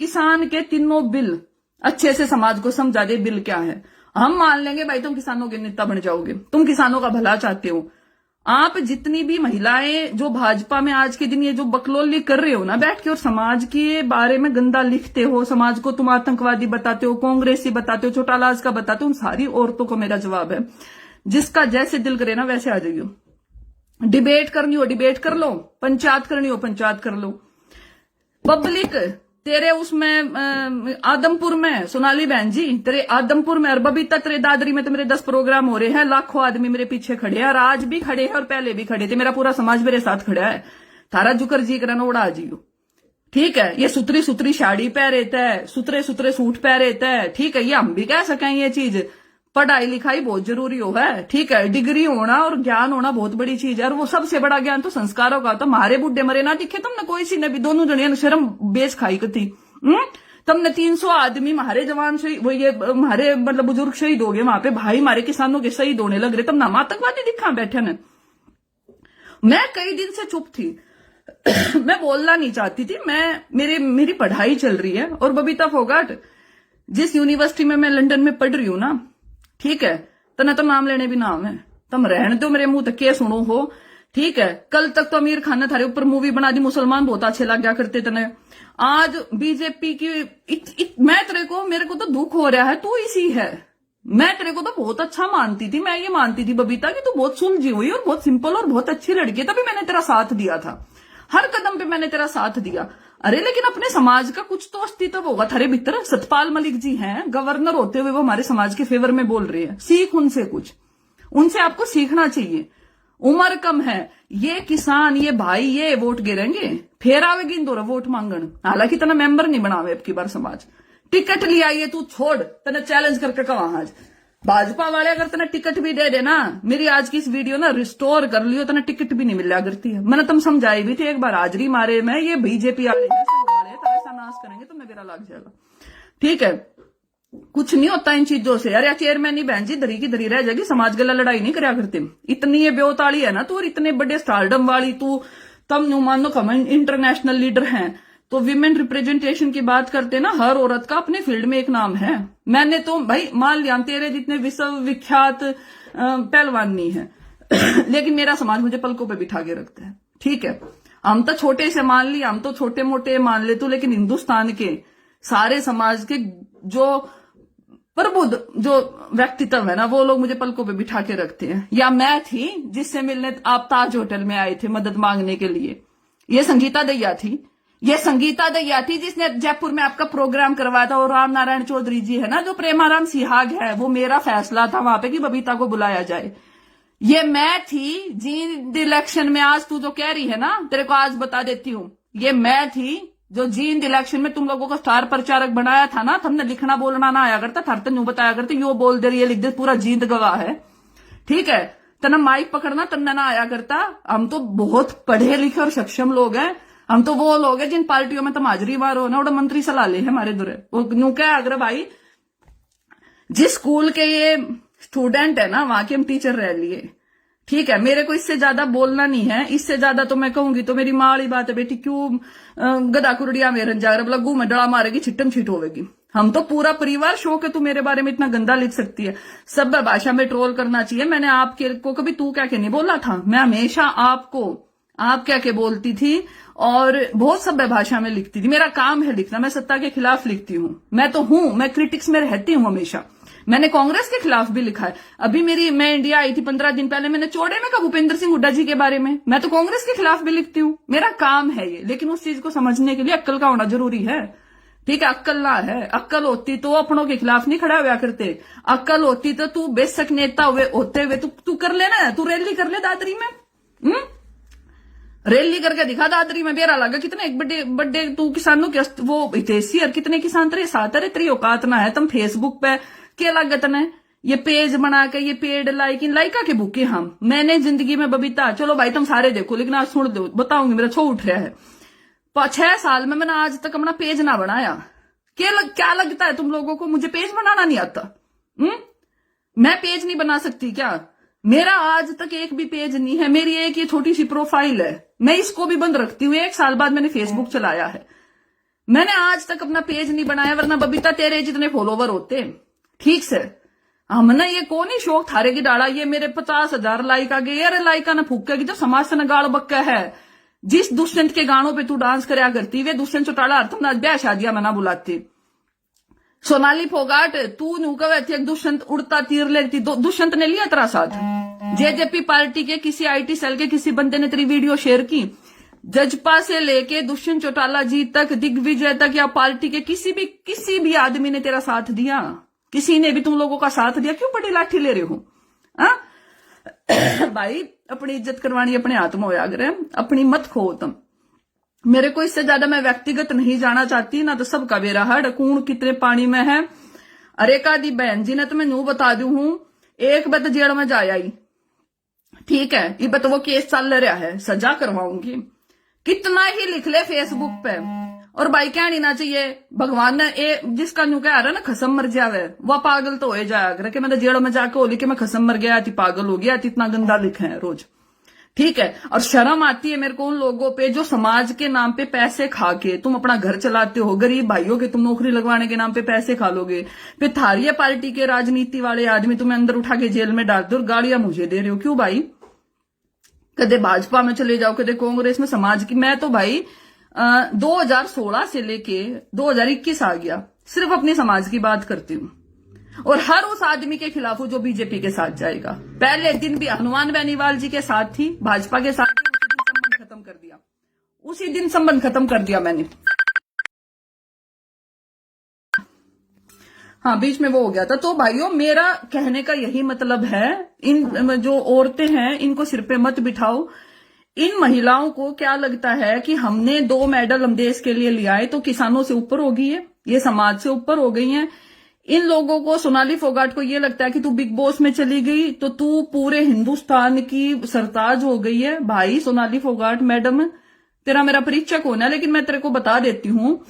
किसान के तीनों बिल अच्छे से समाज को समझा दे, बिल क्या है। हम मान लेंगे भाई तुम किसानों के नेता बन जाओगे, तुम किसानों का भला चाहते हो। आप जितनी भी महिलाएं जो भाजपा में आज के दिन ये जो बकलोली कर रहे हो ना बैठ के, और समाज के बारे में गंदा लिखते हो, समाज को तुम आतंकवादी बताते हो, कांग्रेसी बताते हो, छोटालाज का बताते हो, उन सारी औरतों को मेरा जवाब है, जिसका जैसे दिल करे ना वैसे आ जाइयो। डिबेट करनी हो डिबेट कर लो, पंचायत करनी हो पंचायत कर लो। पब्लिक तेरे उसमें आदमपुर में सोनाली बहन जी, तेरे आदमपुर में और बबीता तेरे दादरी में तो मेरे 10 प्रोग्राम हो रहे हैं, लाखों आदमी मेरे पीछे खड़े हैं और आज भी खड़े हैं और पहले भी खड़े थे। मेरा पूरा समाज मेरे साथ खड़ा है। थारा जुकर जी करना उड़ा जियो, ठीक है। ये सुतरी सुतरी साड़ी पहरे है, सुतरे सुतरे सूट पहरे है, ठीक है। ये हम भी कह सकें ये चीज, पढ़ाई लिखाई बहुत जरूरी हो है, ठीक है। डिग्री होना और ज्ञान होना बहुत बड़ी चीज है, और वो सबसे बड़ा ज्ञान तो संस्कारों का। तो मारे बुढ़े मरे ना दिखे तुमने कोई सी ने भी, दोनों जनिया ने शर्म बेच खाई थी। तुमने 300 आदमी मारे जवान शहीद, वो ये मारे मतलब बुजुर्ग शहीद हो गए वहां पे, भाई मारे किसानों के शहीद होने लग रहे, तुम ना आतंकवादी दिखा बैठे ने। मैं कई दिन से चुप थी मैं बोलना नहीं चाहती थी। मेरी पढ़ाई चल रही है। और बबीता फोगाट, जिस यूनिवर्सिटी में मैं लंदन में पढ़ रही हूं ना, ठीक है, तना तो नाम लेने भी नाम है, तुम रहने दो मेरे मुंह तक के सुनो हो, ठीक है। कल तक तो आमिर खान ने थारे ऊपर मूवी बना दी, मुसलमान बहुत अच्छे लग गया करते तने। आज बीजेपी की मैं तेरे को, मेरे को तो दुख हो रहा है, तू इसी है। मैं तेरे को तो बहुत अच्छा मानती थी, मैं ये मानती थी बबीता कि तू बहुत सुलझी हुई और बहुत सिंपल और बहुत अच्छी लड़की है, तभी मैंने तेरा साथ दिया था, हर कदम पे मैंने तेरा साथ दिया। अरे लेकिन अपने समाज का कुछ तो अस्तित्व होगा थारे भीतर। सतपाल मलिक जी हैं, गवर्नर होते हुए वो हमारे समाज के फेवर में बोल रहे हैं, सीख उनसे कुछ, उनसे आपको सीखना चाहिए। उम्र कम है, ये किसान, ये भाई, ये वोट गिरेंगे, फिर आवेगी इंदौर वोट मांगन। हालांकि तना मेंबर नहीं बनावे अब की बार समाज, टिकट लिया ये तू छोड़, तना चैलेंज करके कहा आज भाजपा वाले अगर तना टिकट भी दे देना, मेरी आज की इस वीडियो ना रिस्टोर कर लियो, तना टिकट भी नहीं मिला करती है। मैंने तुम समझाई भी थी एक बार, हाजरी मारे में ये बीजेपी वाले ऐसा नाश करेंगे तो मैं मेरा लग जाएगा, ठीक है। कुछ नहीं होता इन चीजों से। अरे चेयरमैन नहीं बहन जी धरी की धरी रह जाएगी, समाज गला लड़ाई नहीं करया करते। इतनी ये बेवताड़ी है ना तू, और इतने बड़े स्टारडम वाली तू, तम नु मान लो कमेंट इंटरनेशनल लीडर हैं, तो विमेन रिप्रेजेंटेशन की बात करते ना, हर औरत का अपने फील्ड में एक नाम है। मैंने तो भाई मान लिया तेरे जितने विश्व विख्यात पहलवान नहीं है लेकिन मेरा समाज मुझे पलकों पे बिठा के रखता है, ठीक है। हम तो छोटे से मान ली, हम तो छोटे मोटे मान ले तो, लेकिन हिंदुस्तान के सारे समाज के जो प्रबुद्ध जो व्यक्तित्व है ना, वो लोग मुझे पलकों पे बिठा के रखते हैं। या मैं थी जिससे मिलने आप ताज होटल में आए थे मदद मांगने के लिए, ये संगीता दैया थी, ये संगीता दैया थी जिसने जयपुर में आपका प्रोग्राम करवाया था। और राम नारायण चौधरी जी है ना, जो प्रेमाराम सिहाग है, वो मेरा फैसला था वहां पे कि बबीता को बुलाया जाए। ये मैं थी जींद इलेक्शन में, आज तू जो कह रही है ना, तेरे को आज बता देती हूँ, ये मैं थी जो जींद इलेक्शन में तुम लोगों को स्टार प्रचारक बनाया था ना। तुमने लिखना बोलना ना आया करता, थर यूं बताया करते, यो बोल दे रही है, लिख दे, पूरा जींद गवाह है, ठीक है। तना माइक पकड़ना तन्ना ना आया करता। हम तो बहुत पढ़े लिखे और सक्षम लोग हैं, हम तो वो लोग हैं जिन पार्टियों में तुम हाजरी बार हो ना, और मंत्री सलाह ले हमारे दुरे। वो यूं क्या अगर भाई जिस स्कूल के ये स्टूडेंट है ना, वहां के हम टीचर रह लिए, ठीक है। मेरे को इससे ज्यादा बोलना नहीं है, इससे ज्यादा तो मैं कहूंगी तो मेरी माँ वाली बात है, बेटी क्यों गदा कुरडिया में रंजागर लगू में डड़ा मारेगी, छिट्टम छिट होगी। हम तो पूरा परिवार शौक है, तू मेरे बारे में इतना गंदा लिख सकती है, सभ्य भाषा में ट्रोल करना चाहिए। मैंने आपके को कभी तू क्या के नहीं बोला था, मैं हमेशा आपको आप क्या के बोलती थी और बहुत सभ्य भाषा में लिखती थी। मेरा काम है लिखना, मैं सत्ता के खिलाफ लिखती हूं, मैं तो हूं, मैं क्रिटिक्स में रहती हूं हमेशा। मैंने कांग्रेस के खिलाफ भी लिखा है। अभी मैं इंडिया आई थी 15 दिन पहले, मैंने चौड़े में कहा भूपेंद्र सिंह हुड्डा जी के बारे में, मैं तो कांग्रेस के खिलाफ भी लिखती हूँ, मेरा काम है ये। लेकिन उस चीज को समझने के लिए अक्ल का होना जरूरी है, ठीक है। अक्ल ना है, अक्ल होती तो अपनों के खिलाफ नहीं खड़ा हुआ करते, अक्ल होती तो तू बेशक नेता होते हुए तू कर लेना, तू रैली कर ले दादरी में, रैली करके दिखा दादरी में, बेरा लगा कितने एक बड़े तू किसानों के वो हितेशी और कितने किसान तेरे साथ है, तेरी औकात ना है। तुम फेसबुक पे क्या लागत ने ये पेज बना के ये पेड लाइका के भूखे हम। मैंने जिंदगी में बबीता, चलो भाई तुम सारे देखो, लेकिन आज सुन दो, बताऊंगी, मेरा छो उठ रहा है। 6 साल में मैंने आज तक अपना पेज ना बनाया। क्या लगता है तुम लोगों को मुझे पेज बनाना नहीं आता? मैं पेज नहीं बना सकती क्या? मेरा आज तक एक भी पेज नहीं है, मेरी एक ये छोटी सी प्रोफाइल है, मैं इसको भी बंद रखती हूँ। 1 साल बाद मैंने फेसबुक चलाया है, मैंने आज तक अपना पेज नहीं बनाया, वरना बबीता तेरे जितने फॉलोवर होते, ठीक से। हमने ये कौन ही शौक थारे की डाला, ये मेरे 50,000 लाइक आ गए, अरे लाइका ना फूकेगी तो समाज से न गाड़ बक्का है। जिस दुष्यंत के गानों पे तू डांस करया करती, वे दुष्यंत चौटाला तुम ब्याह शादियां मना बुलाती। सोनाली फोगाट तू नू कवे थी दुष्यंत उड़ता तीर लेती, दुष्यंत ने लिया तेरा साथ। जेजेपी पार्टी के किसी आईटी सेल के किसी बंदे ने तेरी वीडियो शेयर की, जजपा से लेके दुष्यंत चौटाला जी तक, दिग्विजय तक, या पार्टी के किसी भी आदमी ने तेरा साथ दिया? किसी ने भी तुम लोगों का साथ दिया? क्यों बड़ी लाठी ले रहे हो? भाई अपनी इज्जत करवानी अपने हाथ में होया करे, अपनी मत खो तुम। मेरे को इससे ज्यादा मैं व्यक्तिगत नहीं जाना चाहती ना, तो सबका बेरा हड़ कूण कितने पानी में है। अरे का दी बहन जी ने तो मैं नू बता दू हूं, एक बत जेल में जाया ही, ठीक है, ये बत वो केस चल रहा है, सजा करवाऊंगी, कितना ही लिख ले फेसबुक पे। और भाई क्या नहीं ना चाहिए, भगवान ने जिसका न्यू कह रहा ना खसम मर जावे, वह पागल तो हो जाया करे कि मैं तो जेल में जाके होली कि मैं खसम मर गया थी, पागल हो गया थी, इतना गंदा लिखे है रोज, ठीक है। और शर्म आती है मेरे को उन लोगों पे जो समाज के नाम पे पैसे खा के तुम अपना घर चलाते हो, गरीब भाइयों के तुम नौकरी लगवाने के नाम पे पैसे खा लोगे, फिर थारिये पार्टी के राजनीति वाले आदमी तुम्हें अंदर उठा के जेल में डाल दो और गालियां मुझे दे रहे हो, क्यों भाई? कदे भाजपा में चले जाओ, कदे कांग्रेस में, समाज की। मैं तो भाई 2016 से लेके 2021 आ गया, सिर्फ अपने समाज की बात करती हूँ, और हर उस आदमी के खिलाफ हूं जो बीजेपी के साथ जाएगा। पहले दिन भी हनुमान बेनीवाल जी के साथ थी, भाजपा के साथ थी, उसी दिन संबंध खत्म कर दिया, उसी दिन संबंध खत्म कर दिया मैंने। हाँ, बीच में वो हो गया था। तो भाइयों मेरा कहने का यही मतलब है, इन जो औरतें हैं इनको सिर पे मत बिठाओ। इन महिलाओं को क्या लगता है कि हमने 2 मेडल हम देश के लिए लिया है तो किसानों से ऊपर हो गई है, ये समाज से ऊपर हो गई है। इन लोगों को, सोनाली फोगाट को ये लगता है कि तू बिग बॉस में चली गई तो तू पूरे हिंदुस्तान की सरताज हो गई है। भाई सोनाली फोगाट मैडम, तेरा मेरा परिचय कौन है, लेकिन मैं तेरे को बता देती हूँ,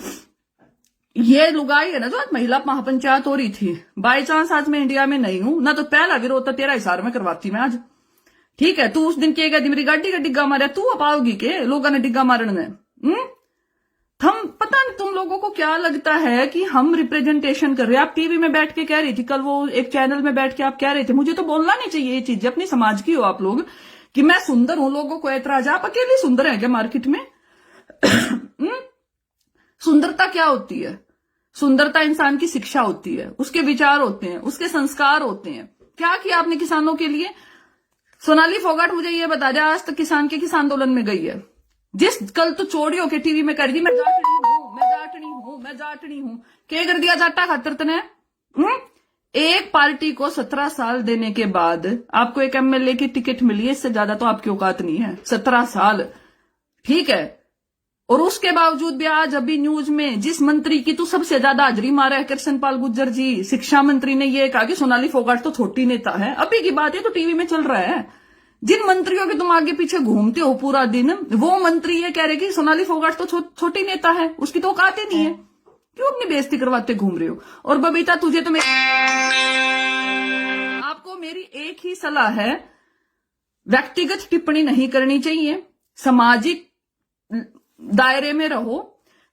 ये लुगाई है ना जो आज महिला महापंचायत हो रही थी, बाई चांस आज मैं इंडिया में नहीं हूं ना, तो पहला विरोध तो तेरा हिसार में करवाती मैं आज, ठीक है। तू उस दिन कहेगा मेरी गाड़ी का डिग्गा मारा, तू अपाओगी के लोगों ने डिग्गा मारने? हम पता नहीं तुम लोगों को क्या लगता है कि हम रिप्रेजेंटेशन कर रहे हैं। आप टीवी में बैठ के कह रही थी कल, वो एक चैनल में बैठ के आप कह रहे थे, मुझे तो बोलना नहीं चाहिए ये चीजें, अपनी समाज की हो आप लोग, कि मैं सुंदर हूं, लोगों को ऐतराज। आप अकेले सुंदर है क्या मार्केट में? सुंदरता क्या होती है? सुंदरता इंसान की शिक्षा होती है, उसके विचार होते हैं, उसके संस्कार होते हैं। क्या किया आपने किसानों के लिए? सोनाली फोगाट मुझे ये बता दे, आज तक किसान के किस आंदोलन में गई है? जिस कल तो चोरी होके टीवी में कर दी, मैं जाटनी हूं, मैं जाटनी हूं, मैं जाटनी हूं, क्या कर दिया जाटा खातर तने? एक पार्टी को 17 साल देने के बाद आपको एक एमएलए की टिकट मिली है, इससे ज्यादा तो आपकी औकात नहीं है। 17 साल, ठीक है। और उसके बावजूद भी आज अभी न्यूज में जिस मंत्री की तू सबसे ज्यादा हाजरी मारा है, कृष्णपाल गुर्जर जी, शिक्षा मंत्री ने ये कहा कि सोनाली फोगाट तो छोटी नेता है। अभी की बात है तो टीवी में चल रहा है। जिन मंत्रियों के तुम आगे पीछे घूमते हो पूरा दिन, वो मंत्री ये कह रहे कि सोनाली फोगाट तो छोटी नेता है, उसकी तो औकात ही नहीं है, क्यों अपनी बेइज्जती करवाते घूम रहे हो? और बबीता तुझे तो आपको मेरी एक ही सलाह है, व्यक्तिगत टिप्पणी नहीं करनी चाहिए, सामाजिक दायरे में रहो,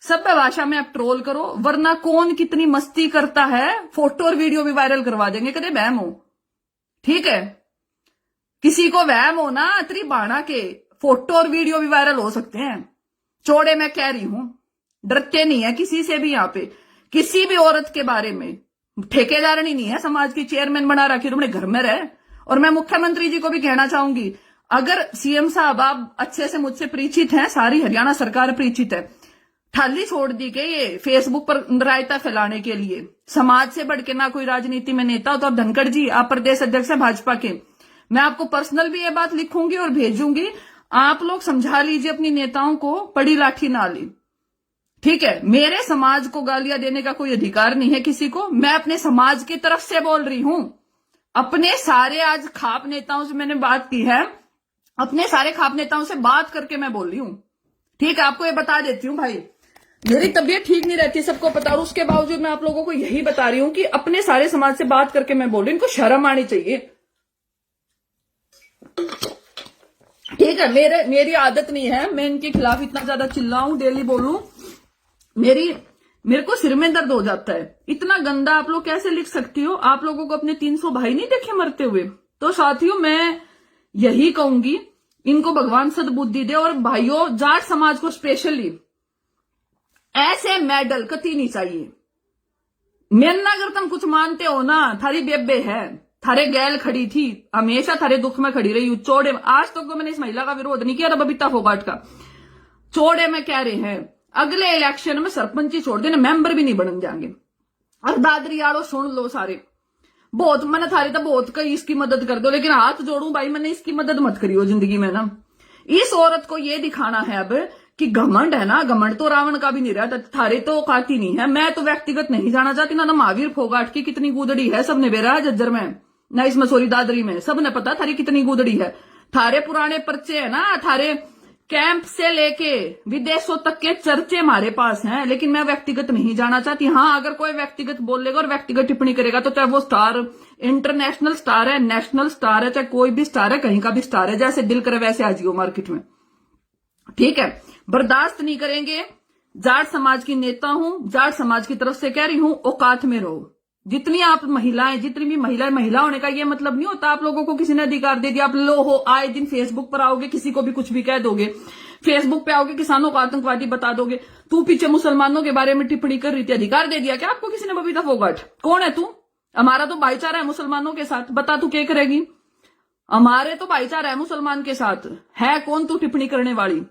सभ्य भाषा में आप ट्रोल करो, वरना कौन कितनी मस्ती करता है फोटो और वीडियो भी वायरल करवा देंगे, कदे वहम हो, ठीक है। किसी को वहम हो ना, इतनी बाणा के फोटो और वीडियो भी वायरल हो सकते हैं। चौड़े मैं कह रही हूं, डरते नहीं है किसी से भी। यहाँ पे किसी भी औरत के बारे में ठेकेदारनी नहीं है, समाज की चेयरमैन बना रखी, तुमने घर में रहे। और मैं मुख्यमंत्री जी को भी कहना चाहूंगी, अगर सीएम साहब आप अच्छे से मुझसे परिचित हैं, सारी हरियाणा सरकार परिचित है, ठाली छोड़ दी गई ये फेसबुक पर रायता फैलाने के लिए। समाज से बढ़ के ना कोई राजनीति में नेता हो, तो अब धनखड़ जी आप प्रदेश अध्यक्ष है भाजपा के, मैं आपको पर्सनल भी ये बात लिखूंगी और भेजूंगी, आप लोग समझा लीजिए अपनी नेताओं को, बड़ी लाठी ना ली, ठीक है। मेरे समाज को गालियां देने का कोई अधिकार नहीं है किसी को, मैं अपने समाज की तरफ से बोल रही हूं। अपने सारे आज खाप नेताओं से मैंने बात की है, अपने सारे खाप नेताओं से बात करके मैं बोल रही हूं, ठीक है। आपको ये बता देती हूं भाई, मेरी तबीयत ठीक नहीं रहती, सबको पता, और उसके बावजूद मैं आप लोगों को यही बता रही हूं कि अपने सारे समाज से बात करके मैं बोल रही हूं, इनको शर्म आनी चाहिए, ठीक है। मेरी आदत नहीं है मैं इनके खिलाफ इतना ज्यादा चिल्लाऊं, डेली बोलूं, मेरे को सिर में दर्द हो जाता है। इतना गंदा आप लोग कैसे लिख सकती हो? आप लोगों को अपने 300 भाई नहीं देखे मरते हुए? तो साथियों मैं यही कहूंगी, इनको भगवान सद्बुद्धि दे। और भाइयों, जाट समाज को स्पेशली ऐसे मेडल कती नहीं चाहिए। मेरा अगर तुम कुछ मानते हो ना, थारी बेबे है, थारे गैल खड़ी थी, हमेशा थारे दुख में खड़ी रही। चौड़े आज तक तो मैंने इस महिला का विरोध नहीं किया था, बबीता फोगाट का। चौड़े में कह रहे हैं अगले इलेक्शन में सरपंच ही छोड़ देना, मेंबर भी नहीं बन जाएंगे। और दादरी आलो सुन लो सारे, बहुत मैंने थारी तो बहुत कही इसकी मदद कर दो, लेकिन हाथ जोड़ू भाई मैंने इसकी मदद मत करियो जिंदगी में ना। इस औरत को ये दिखाना है अब कि घमंड है ना, घमंड तो रावण का भी नहीं रहा, थारे तो औकाती नहीं है। मैं तो व्यक्तिगत नहीं जाना चाहती ना महावीर फोगाट की कितनी गुदड़ी है, सबने बेरा है जज्जर में ना, इसमें सॉरी दादरी में, सबने पता थारी कितनी गुदड़ी है। थारे पुराने पर्चे है ना, थारे कैंप से लेके विदेशों तक के चर्चे हमारे पास हैं, लेकिन मैं व्यक्तिगत नहीं जाना चाहती। हाँ, अगर कोई व्यक्तिगत बोलेगा और व्यक्तिगत टिप्पणी करेगा तो चाहे वो स्टार इंटरनेशनल स्टार है, नेशनल स्टार है, चाहे कोई भी स्टार है, कहीं का भी स्टार है, जैसे दिल करे वैसे आ जियो मार्केट में, ठीक है। बर्दाश्त नहीं करेंगे। जाट समाज की नेता हूं, जाट समाज की तरफ से कह रही हूं, औकात में रहो। जितनी आप महिलाएं, जितनी भी महिला होने का ये मतलब नहीं होता आप लोगों को किसी ने अधिकार दे दिया, आप लो हो आए दिन फेसबुक पर आओगे, किसी को भी कुछ भी कह दोगे, फेसबुक पे आओगे किसानों को आतंकवादी बता दोगे, तू पीछे मुसलमानों के बारे में टिप्पणी कर रही थी, अधिकार दे दिया क्या आपको किसी ने? बबीता फोगाट कौन है तू? हमारा तो भाईचारा है मुसलमानों के साथ, बता तू क्या करेगी? हमारे तो भाईचारा है मुसलमान के साथ, है कौन तू टिप्पणी करने वाली?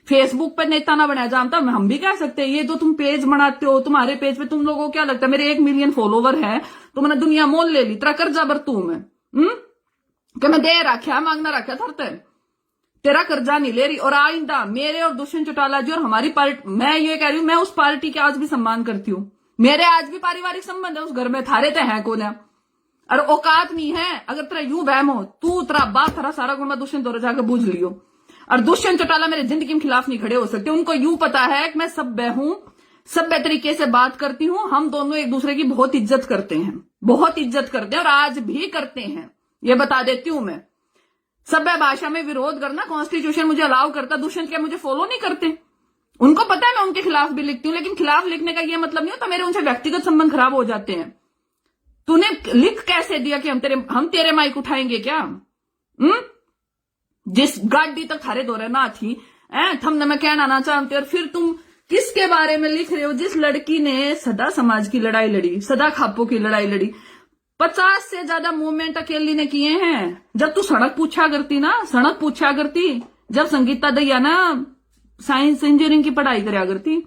फेसबुक पर नेता ना बनाया जानता, हम भी कह सकते हैं। ये जो तुम पेज बनाते हो, तुम्हारे पेज पे तुम लोगों को क्या लगता है मेरे 1 मिलियन फॉलोवर है तो मैंने दुनिया मोल ले ली, तेरा कर्जा बरतू मैं कि मैं दे रखा मांगना रखा थरते, तेरा कर्जा नहीं ले रही। और आइंदा मेरे और दुष्यंत चौटाला जी और हमारी पार्टी, मैं ये कह रही हूं, मैं उस पार्टी के आज भी सम्मान करती हूँ, मेरे आज भी पारिवारिक संबंध है उस घर में, थारे तो है कौन है? और औकात नहीं है। अगर तेरा यूं बहम हो, तू तेरा बात तेरा सारा गुण दुष्यंत दौरे जाकर बूझ लियो। और दुष्यंत चौटाला मेरे जिंदगी के खिलाफ नहीं खड़े हो सकते, उनको यूं पता है कि मैं सभ्य हूं, सभ्य तरीके से बात करती हूं, हम दोनों एक दूसरे की बहुत इज्जत करते हैं, बहुत इज्जत करते हैं और आज भी करते हैं, ये बता देती हूं मैं। सभ्य भाषा में विरोध करना कॉन्स्टिट्यूशन मुझे अलाउ करता, दुष्यंत क्या मुझे फॉलो नहीं करते? उनको पता है मैं उनके खिलाफ भी लिखती हूँ, लेकिन खिलाफ लिखने का ये मतलब नहीं होता मेरे उनसे व्यक्तिगत संबंध खराब हो जाते हैं। तूने लिख कैसे दिया कि हम तेरे माइक उठाएंगे क्या? जिस गाड़ी तक थारे दौरे ना थी थमने मैं कहना ना चाहती, और फिर तुम किसके बारे में लिख रहे हो? जिस लड़की ने सदा समाज की लड़ाई लड़ी, सदा खापों की लड़ाई लड़ी, 50 से ज्यादा मूवमेंट अकेली ने किए हैं। जब तू सड़क पूछा करती ना, सड़क पूछा करती, जब संगीता दैया ना साइंस इंजीनियरिंग की पढ़ाई करा करती,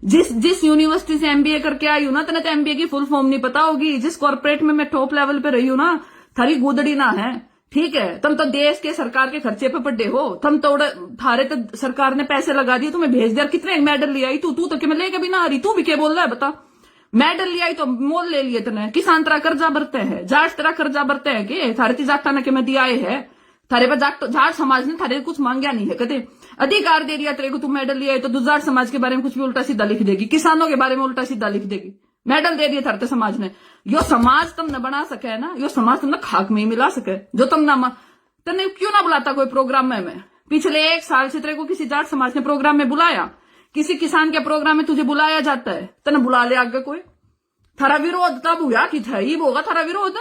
जिस यूनिवर्सिटी से एमबीए करके आई हूं ना, तेने तो एमबीए की फुल फॉर्म नहीं पता होगी। जिस कॉर्पोरेट में मैं टॉप लेवल पे रही हूं ना, थारी गुदड़ी ना है, ठीक है? तुम तो देश के सरकार के खर्चे पे पड्डे हो, तुम तो थारे तो सरकार ने पैसे लगा दिए, तुम्हें भेज दिया। कितने मेडल ले आई तू तो कि मैं लेके भी ना आ रही, तू भी क्या बोल रहा है बता? मेडल ले आई तो मोल ले लिए तने, किसान तेरा कर्जा बरते है, जाट तेरा कर्जा बरते है कि थारे ती जाटा ने के मैं दिया है, थारे पर जाट समाज ने थारे कुछ मांगया नहीं है, कदे अधिकार दे दिया तेरे को, तू मेडल ले आई तो जाट समाज के बारे में कुछ भी उल्टा सीधा लिख देगी, किसानों के बारे में उल्टा सीधा लिख देगी। मेडल दे दिए थारे समाज ने, यो समाज तुमने बना सके है ना, यो समाज तुमने खाक में ही मिला सके, जो तुम ना तने क्यों ना बुलाता कोई प्रोग्राम में? मैं पिछले 1 साल से तेरे को किसी जाट समाज ने प्रोग्राम में बुलाया, किसी किसान के प्रोग्राम में तुझे बुलाया जाता है, तने बुला ले आगे कोई? थारा विरोध तब हुआ कि था ही होगा थारा विरोध।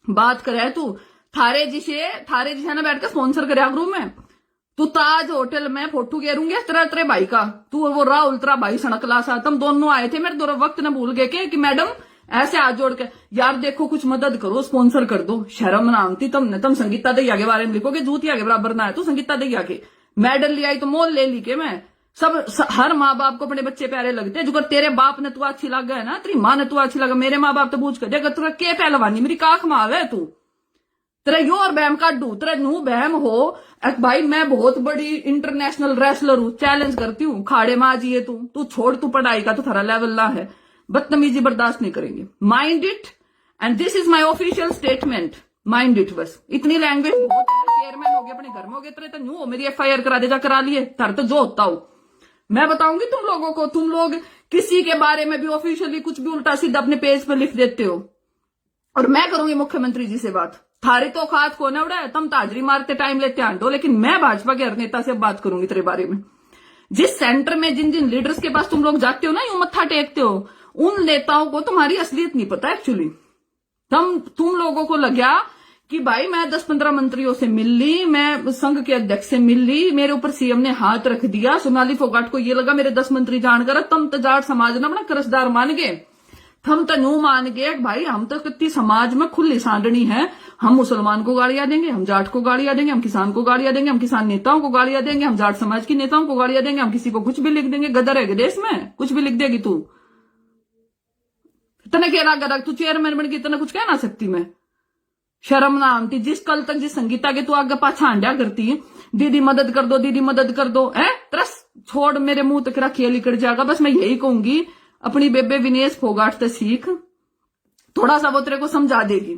बात करे तू थारे जिसे ने बैठ के स्पॉन्सर करे ग्रुप में, तू ताज होटल में फोटो गेरूंगी तेरे भाई का, तू वो राहुल तेरा भाई सड़कला सा, तुम दोनों आए थे, मेरे दोनों वक्त ने भूल गए कि मैडम ऐसे हाथ जोड़ के यार देखो कुछ मदद करो, स्पॉन्सर कर दो। शर्म नाम थी तुम संगीता दैया के बारे में लिखोगे, जूतिया के बराबर ना है तू संगीता दैया के। मेडल ले आई तो मोल ले ली के मैं हर माँ बाप को अपने बच्चे प्यारे लगते हैं, जो तेरे बाप ने तू अच्छी लग गया ना, तेरी माँ ने तू अच्छी लगा, मेरे माँ बाप तो पूछ कर देखा तुरा के पहलवानी मेरी काख में आवे, तू तेरा यो और बहम काटू, तेरा नू बहम हो भाई मैं बहुत बड़ी इंटरनेशनल रेसलर हूं, चैलेंज करती हूँ, खाड़े में आ जाइए तू छोड़, तू पढ़ाई का तो थारा लेवल ना है, बदतमीजी बर्दाश्त नहीं करेंगे। Mind it, and this is my official statement, mind it. बस इतनी लैंग्वेज बहुत है, चेयरमैन हो गए अपने घर में हो गए, तेरे तो न्यू हो मेरी FIR करा दे, जा करा लिए, तार तो जो होता हो मैं बताऊंगी तुम लोगों को। तुम लोग किसी के बारे में भी ऑफिशियली कुछ भी उल्टा सीधा अपने पेज पर लिख देते हो, और मैं करूंगी मुख्यमंत्री जी से बात। थारे तो औकात को ना उड़ा, तुम ताजरी मारते टाइम लेते आंडो, लेकिन मैं भाजपा के हर नेता से बात करूंगी तेरे बारे में। जिस सेंटर में जिन जिन लीडर्स के पास तुम लोग जाते हो ना, यूं मत्था टेकते हो, उन नेताओं को तुम्हारी असलियत नहीं पता एक्चुअली। तुम लोगों को लगा कि भाई मैं 10-15 मंत्रियों से मिल ली, मैं संघ के अध्यक्ष से मिल ली, मेरे ऊपर सीएम ने हाथ रख दिया, सोनाली फोगाट को ये लगा मेरे 10 मंत्री जानकर तुम तो जाट समाज ना अपना करसदार मान गए, हम तो न्यू मान गए भाई, हम तो कितनी समाज में खुली सांडनी है। हम मुसलमान को गालियां देंगे, हम जाट को गालियां देंगे, हम किसान को गालियां देंगे, हम किसान नेताओं को गालियां देंगे, हम जाट समाज की नेताओं को गालियां देंगे, हम किसी को कुछ भी लिख देंगे। गदर है देश में, कुछ भी लिख देगी तू। तने कहना गदर, तू चेयरमैन बन गई, तने कुछ कह ना सकती मैं? शर्म ना आती। जिस कल तक जिस संगीता के तू आगे पाछा हांडिया करती है, दीदी मदद कर दो, दीदी मदद कर दो, है तरस छोड़, मेरे मुंह तक खेल निकल जाएगा। बस मैं यही कहूंगी, अपनी बेबे विनेश फोगाट से सीख, थोड़ा सा वो तेरे को समझा देगी,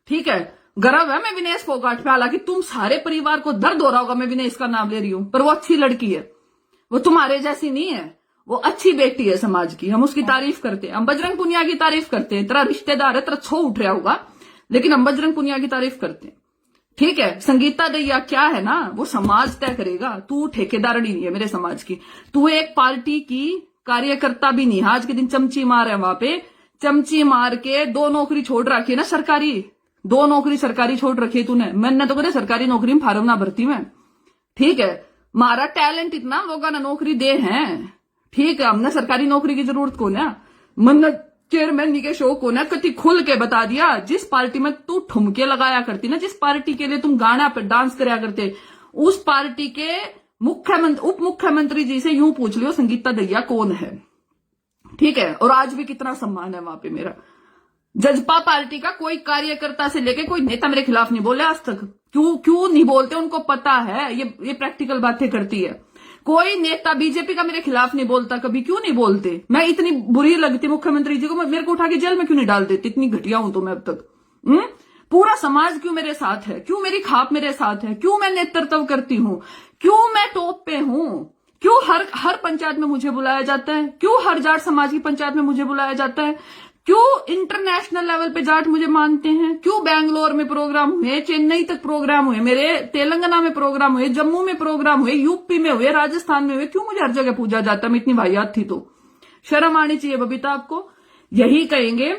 ठीक है? गर्व है मैं विनेश फोगाट पे, हालांकि तुम सारे परिवार को दर्द हो रहा होगा मैं विनेश का नाम ले रही हूं, पर वो अच्छी लड़की है, वो तुम्हारे जैसी नहीं है, वो अच्छी बेटी है समाज की, हम उसकी तारीफ करते हैं। हम बजरंग पुनिया की तारीफ करते हैं, तेरा रिश्तेदार है, तेरा छो उठ रहा होगा, लेकिन हम बजरंग पुनिया की तारीफ करते हैं, ठीक है? संगीता दैया क्या है ना, वो समाज तय करेगा, तू ठेकेदारनी नहीं है मेरे समाज की, तू एक पार्टी की कार्यकर्ता भी नहीं। आज के दिन चमची मार है वहां पे, चमची मार के 2 नौकरी छोड़ रखी है ना सरकारी, 2 नौकरी सरकारी छोड़ रखी है तूने। मैंने तो करे सरकारी नौकरी में फार्म ना भरती मैं, ठीक है? मारा टैलेंट इतना लोगों ने नौकरी दे हैं, ठीक है? हमने सरकारी नौकरी की जरूरत को ना, मन चेयरमैन के शो को ना कति खुल के बता दिया। जिस पार्टी में तू ठुमके लगाया करती ना, जिस पार्टी के लिए तुम गाना पर डांस कराया करते, उस पार्टी के मुख्यमंत्री उप मुख्यमंत्री जी से यूं पूछ लियो संगीता दैया कौन है, ठीक है? और आज भी कितना सम्मान है वहां पे मेरा। जजपा पार्टी का कोई कार्यकर्ता से लेके कोई नेता मेरे खिलाफ नहीं बोले आज तक। क्यों नहीं बोलते? उनको पता है, ये प्रैक्टिकल बातें करती है। कोई नेता बीजेपी का मेरे खिलाफ नहीं बोलता कभी, क्यों नहीं बोलते? मैं इतनी बुरी लगती मुख्यमंत्री जी को, मेरे को उठा के जेल में क्यों नहीं डाल देती? इतनी घटिया हूं तो मैं अब तक। पूरा समाज क्यों मेरे साथ है? क्यों मेरी खाप मेरे साथ है? क्यों मैं नेतृत्व करती हूं? क्यों मैं टॉप पे हूं? क्यों हर पंचायत में मुझे बुलाया जाता है? क्यों हर जाट समाज की पंचायत में मुझे बुलाया जाता है? क्यों इंटरनेशनल लेवल पे जाट मुझे मानते हैं? क्यों बैंगलोर में प्रोग्राम हुए, चेन्नई तक प्रोग्राम हुए मेरे, तेलंगाना में प्रोग्राम हुए, जम्मू में प्रोग्राम हुए, यूपी में हुए, राजस्थान में हुए, क्यों मुझे हर जगह पूजा जाता? मैं इतनी वाहियात थी तो शर्म आनी चाहिए बबीता आपको। यही कहेंगे,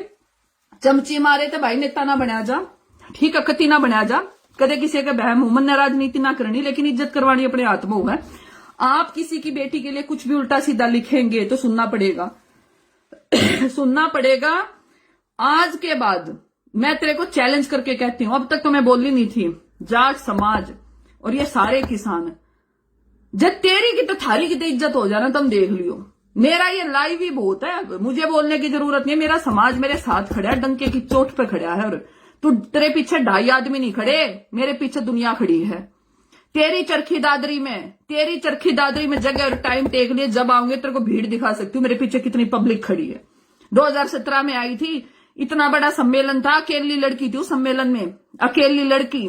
चमची मारे तो भाई नेता ना बना जा, ठीक है? कति ना बना जा, कदे किसी का बहम हो, मन ने राजनीति ना करनी, लेकिन इज्जत करवानी अपने हाथ में होगा। आप किसी की बेटी के लिए कुछ भी उल्टा सीधा लिखेंगे तो सुनना पड़ेगा सुनना पड़ेगा। आज के बाद मैं तेरे को चैलेंज करके कहती हूं, अब तक तो मैं बोली नहीं थी, जाट समाज और ये सारे किसान, जब तेरी की तो थारी की तो इज्जत हो जाना, तुम देख लियो। मेरा ये लाइव ही बहुत है, मुझे बोलने की जरूरत नहीं है। मेरा समाज मेरे साथ खड़ा है, डंके की चोट पे खड़ा है, और तेरे पीछे 2.5 आदमी नहीं खड़े, मेरे पीछे दुनिया खड़ी है। तेरी चरखी दादरी में जगह और टाइम टेक लिए, जब आऊंगे तेरे को भीड़ दिखा सकती हूँ मेरे पीछे कितनी पब्लिक खड़ी है। 2017 में आई थी, इतना बड़ा सम्मेलन था, अकेली लड़की थी उस सम्मेलन में, अकेली लड़की।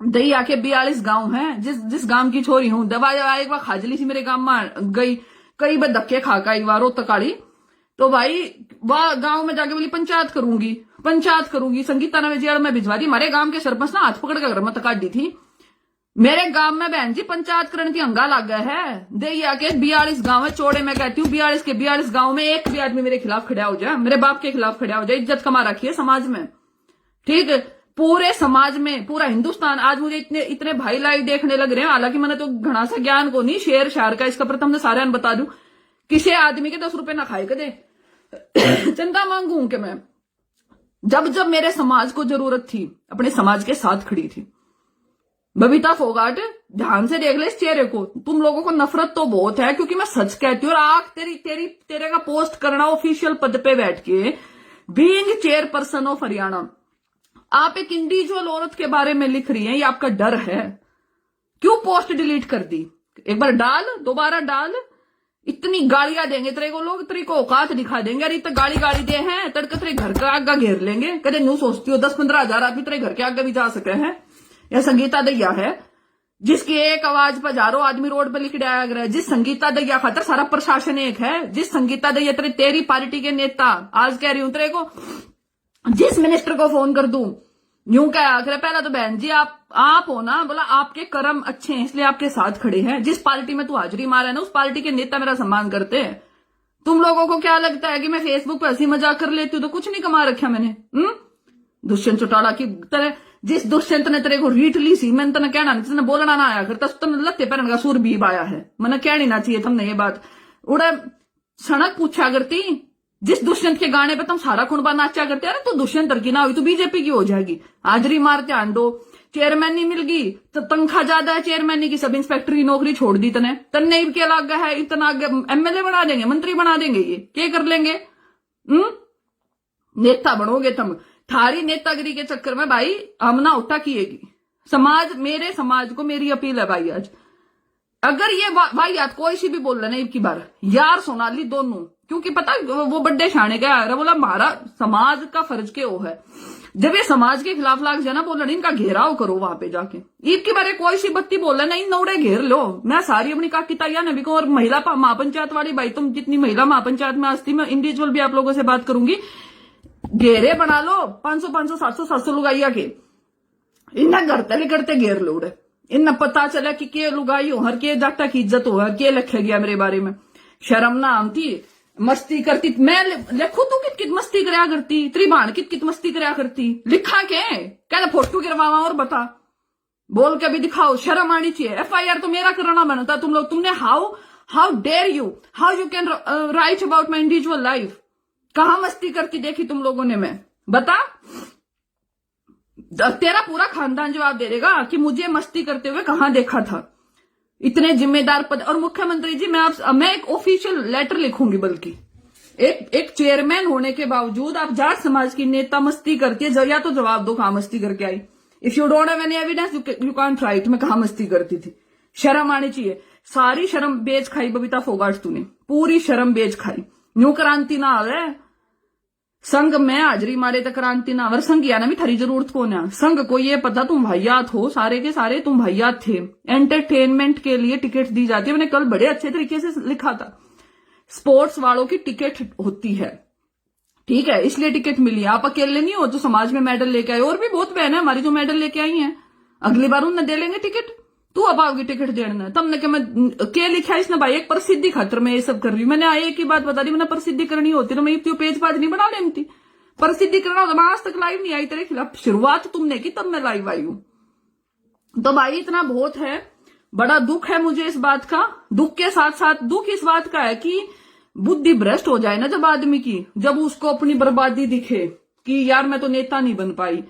दहिया के 42 गांव हैं, जिस गांव की छोरी हूं, दवा एक बार खाजली सी मेरे गांव में गई, कई बार धक्के खाका एक बार रोतकाड़ी, तो भाई वह गांव में जाके बोली पंचायत करूंगी। संगीता ने जेल में भिजवा दी। हमारे गांव के सरपंच ना हाथ पकड़ के घर में तकाट दी थी। मेरे गांव में बहन जी पंचायत करने की हंगा लग गया है। दहिया के 42 गांव है, चौड़े में कहती हूँ 42 के 42 गांव में एक भी आदमी मेरे खिलाफ खड़ा हो जाए, मेरे बाप के खिलाफ खड़ा हो जाए, इज्जत कमा रखी है समाज में, ठीक है? पूरे समाज में, पूरा हिंदुस्तान। आज मुझे इतने भाई लाइव देखने लग रहे हैं, हालांकि मैंने तो घना सा ज्ञान को नहीं, शेर शार का इसका प्रथम ने सारे बता दू। किसी आदमी के 10 रुपए ना खाए कदे चंदा मांगू के मैं, जब मेरे समाज को जरूरत थी, अपने समाज के साथ खड़ी थी। बबीता फोगाट, ध्यान से देख ले इस चेहरे को। तुम लोगों को नफरत तो बहुत है, क्योंकि मैं सच कहती हूँ। और आग तेरे का पोस्ट करना ऑफिशियल पद पे बैठ के, बीइंग चेयरपर्सन ऑफ हरियाणा, आप एक इंडिविजुअल औरत के बारे में लिख रही हैं, ये आपका डर है। क्यों पोस्ट डिलीट कर दी? एक बार डाल, दोबारा डाल। इतनी गालियां देंगे तेरे को लोग, तेरे को औकात दिखा देंगे। अरे इतना गाली दे हैं, तड़के तेरे घर का आगा घेर लेंगे। कदे न्यू सोचती हो 10-15 हजार आदमी तेरे घर के आगे भी जा सके हैं। यह संगीता दैया है, जिसकी एक आवाज पर हजारों आदमी रोड पर लिख डाया गया है। जिस संगीता दैया खातर सारा प्रशासन एक है, जिस संगीता दैया तेरी पार्टी के नेता, आज कह रही हूं तेरे को, जिस मिनिस्टर को फोन कर दूं, यूं क्या आखिर पहला तो बहन जी आप हो ना, बोला आपके कर्म अच्छे हैं इसलिए आपके साथ खड़े हैं। जिस पार्टी में तू हाजिरी मारा है ना, उस पार्टी के नेता मेरा सम्मान करते हैं। तुम लोगों को क्या लगता है कि मैं फेसबुक पे हंसी मजाक कर लेती हूँ तो कुछ नहीं कमा रखा मैंने? दुष्यंत चौटाला की तरह, जिस दुष्यंत ने तेरे को रीट ली सी, मैंने तेने कहना नहीं, तेने बोलना ना आया करता, तुमने लत्ते पहन का सूर भी आया है, मैंने कहनी ना चाहिए तुमने ये बात। उड़े सड़क पूछा करती, जिस दुष्यंत के गाने पे तुम सारा खुनबा नाचा करते हैं, तो दुष्यंत की ना हुई तो बीजेपी की हो जाएगी। हाजरी मार ध्यान दो, चेयरमैन नहीं मिल गई तो तनख्वाह ज्यादा है चेयरमैन की, सब इंस्पेक्टर की नौकरी छोड़ दी तन्ने क्या लग गया है, इतना एमएलए बना देंगे, मंत्री बना देंगे, ये क्या कर लेंगे? नेता बनोगे तुम। थारी नेतागिरी के चक्कर में भाई हम ना उठा किएगी समाज। मेरे समाज को मेरी अपील है भाई, आज अगर ये भाई याद कोई सी भी बोल रहे ना एक की बार, यार सोनाली दोनों, क्योंकि पता वो बड्डे शाने का आ रहा, बोला हमारा समाज का फर्ज के वो है, जब ये समाज के खिलाफ लाग जाना बोला इनका घेराव करो वहां पे जाके। ईद के बारे कोई सी बत्ती बोल रहा नहीं, नौड़े घेर लो। मैं सारी अपनी काकी ताइया नबी को और महिला महापंचायत वाली भाई, तुम जितनी महिला महापंचायत में आस्ती, मैं इंडिविजुअल भी आप लोगों से बात करूंगी, घेरे बना लो 500 500 700 700 लुगाइया के, इन्हें करते करते घेर लो। इन्हें पता चला कि के लुगाई हो, हर के जाटा की इज्जत हो, हर के लिखे गया मेरे बारे में। शर्म ना आती, मस्ती करती मैं लिखू, तू कित कित मस्ती करया करती, तेरी भाण कित कित मस्ती करया करती, लिखा के कहते फोटो गिरवावा और बता, बोल के भी दिखाओ, शर्म आनी चाहिए। एफआईआर तो मेरा कराना बनता तुम लोग, तुमने how dare you, how you can write about my individual life. कहां मस्ती करती देखी तुम लोगों ने, मैं बता, तेरा पूरा खानदान जवाब दे देगा कि मुझे मस्ती करते हुए कहां देखा था। इतने जिम्मेदार पद, और मुख्यमंत्री जी मैं एक ऑफिशियल लेटर लिखूंगी, बल्कि एक चेयरमैन होने के बावजूद आप जाट समाज की नेता मस्ती करती है, या तो जवाब दो कहां मस्ती करके आई। If you don't have any evidence you can't write मैं कहां मस्ती करती थी। शर्म आनी चाहिए। सारी शर्म बेच खाई बबीता फोगाट, तूने पूरी शर्म बेच खाई। न्यू क्रांति ना आवे संघ में हाजरी मारे तो क्रांति ना आवर, संघ या ना भी थारी जरूरत को ना, संघ को ये पता तुम भैयात हो, सारे के सारे तुम भैयात थे। एंटरटेनमेंट के लिए टिकट दी जाती है, मैंने कल बड़े अच्छे तरीके से लिखा था, स्पोर्ट्स वालों की टिकट होती है, ठीक है, इसलिए टिकट मिली। आप अकेले नहीं हो जो समाज में मेडल लेके आए, और भी बहुत बहन है हमारी जो मेडल लेके आई हैं, अगली बार उन्हें दे लेंगे टिकट, तू अब आओगी टिकट देना। तमने क्या मैं क्या लिखा है इसने भाई, एक प्रसिद्धि खातर मैं ये सब कर रही हूँ। मैंने आए की बात बता दी, मैंने प्रसिद्धि करनी होती तो मैं इतनी पेज पाज नहीं बना लेती, प्रसिद्धि करना होता मैं आज तक लाइव नहीं आई तेरे खिलाफ, शुरुआत तुमने की तब मैं लाइव आई हूं। तो भाई इतना बहुत है, बड़ा दुख है मुझे इस बात का। दुख के साथ साथ दुख इस बात का है कि बुद्धि भ्रष्ट हो जाए ना जब आदमी की, जब उसको अपनी बर्बादी दिखे कि यार मैं तो नेता नहीं बन पाई,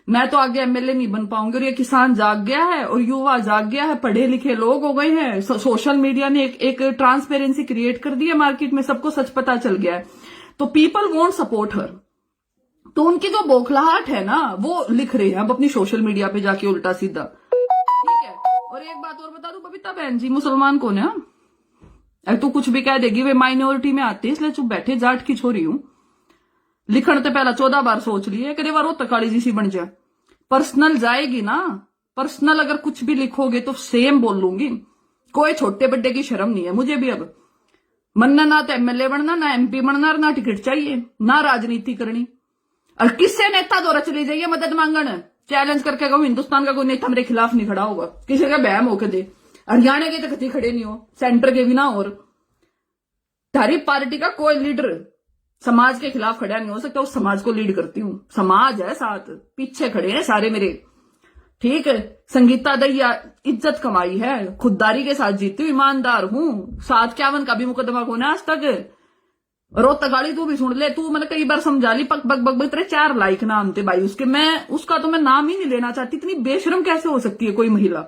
मैं तो आगे एमएलए नहीं बन पाऊंगी। और ये किसान जाग गया है और युवा जाग गया है, पढ़े लिखे लोग हो गए हैं, सोशल मीडिया ने एक ट्रांसपेरेंसी क्रिएट कर दी है मार्केट में, सबको सच पता चल गया है, तो पीपल वोंट सपोर्ट हर। तो उनकी जो बौखलाहट है ना वो लिख रहे हैं अब अपनी सोशल मीडिया पे जाके उल्टा सीधा, ठीक है। और एक बात और बता दूं बबीता बहन जी, मुसलमान कौन है? तू कुछ भी कह देगी, वे माइनॉरिटी में आते इसलिए चुप बैठे, जाट की छोरी हूं। लिखण तो पहला 14 बार सोच लिए, कई बार वो तकाली जी सी बन जाए। पर्सनल जाएगी ना, पर्सनल अगर कुछ भी लिखोगे तो सेम बोल लूंगी, कोई छोटे बड्डे की शर्म नहीं है मुझे भी। अब मनना ना तो एमएलए बनना, ना एमपी बनना, ना टिकट चाहिए, ना राजनीति करनी। और किससे नेता दौरा चली जाइए मदद मांगन, चैलेंज करके कहूं हिंदुस्तान का कोई नेता मेरे खिलाफ नहीं खड़ा होगा, किसी का बहम होके दे। हरियाणा के तो कभी खड़े नहीं हो, सेंटर के भी ना, और तारी पार्टी का कोई लीडर समाज के खिलाफ खड़ा नहीं हो सकता। उस समाज को लीड करती हूँ, समाज है साथ, पीछे खड़े हैं सारे मेरे, ठीक है। संगीता दहिया इज्जत कमाई है, खुददारी के साथ जीती हूँ, ईमानदार हूँ। 751 का भी मुकदमा कौन है आज तक, रोहतक गाड़ी तू भी सुन ले, तू मैंने कई बार समझा ली, पक बक बक तेरे 4 लाइक नाम थे भाई उसके, मैं उसका तो मैं नाम ही नहीं लेना चाहती। इतनी बेशर्म कैसे हो सकती है कोई महिला,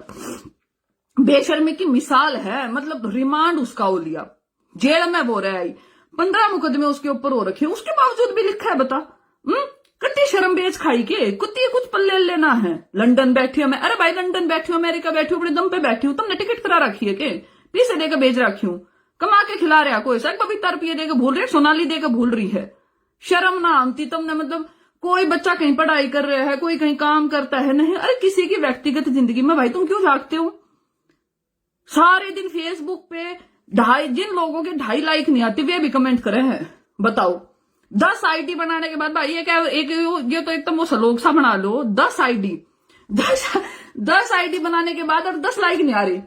बेशर्मी की मिसाल है। मतलब रिमांड उसका हो लिया, जेल में वो रहा, 15 मुकदमे उसके ऊपर हो रखे, उसके बावजूद भी लिखा है। बता कितनी शर्म बेच खाई के, कुछ पल्ले लेना है। लंदन बैठी हूं मैं, अरे भाई लंदन बैठी हूं, अमेरिका बैठी हूं, अपने दम पे बैठी हूं, तुमने टिकट करा रखी है के, पैसे देकर भेज रखी हूं, कमा के खिला रहा कोई सर, पवित्र रुपये देकर भूल रही, सोनाली देकर भूल रही है। शर्म ना आती तुमने, मतलब कोई बच्चा कहीं पढ़ाई कर रहा है, कोई कहीं काम करता है, नहीं, अरे किसी की व्यक्तिगत जिंदगी में भाई तुम क्यों झांकते हो? सारे दिन फेसबुक पे जिन लोगों के 2.5 लाइक नहीं आती वे भी कमेंट करे हैं, बताओ। 10 आईडी बनाने के बाद भाई ये क्या, ये तो एकदम वो सलोक सा बना लो, 10 आईडी 10 आईडी बनाने के बाद और 10 लाइक नहीं आ रही,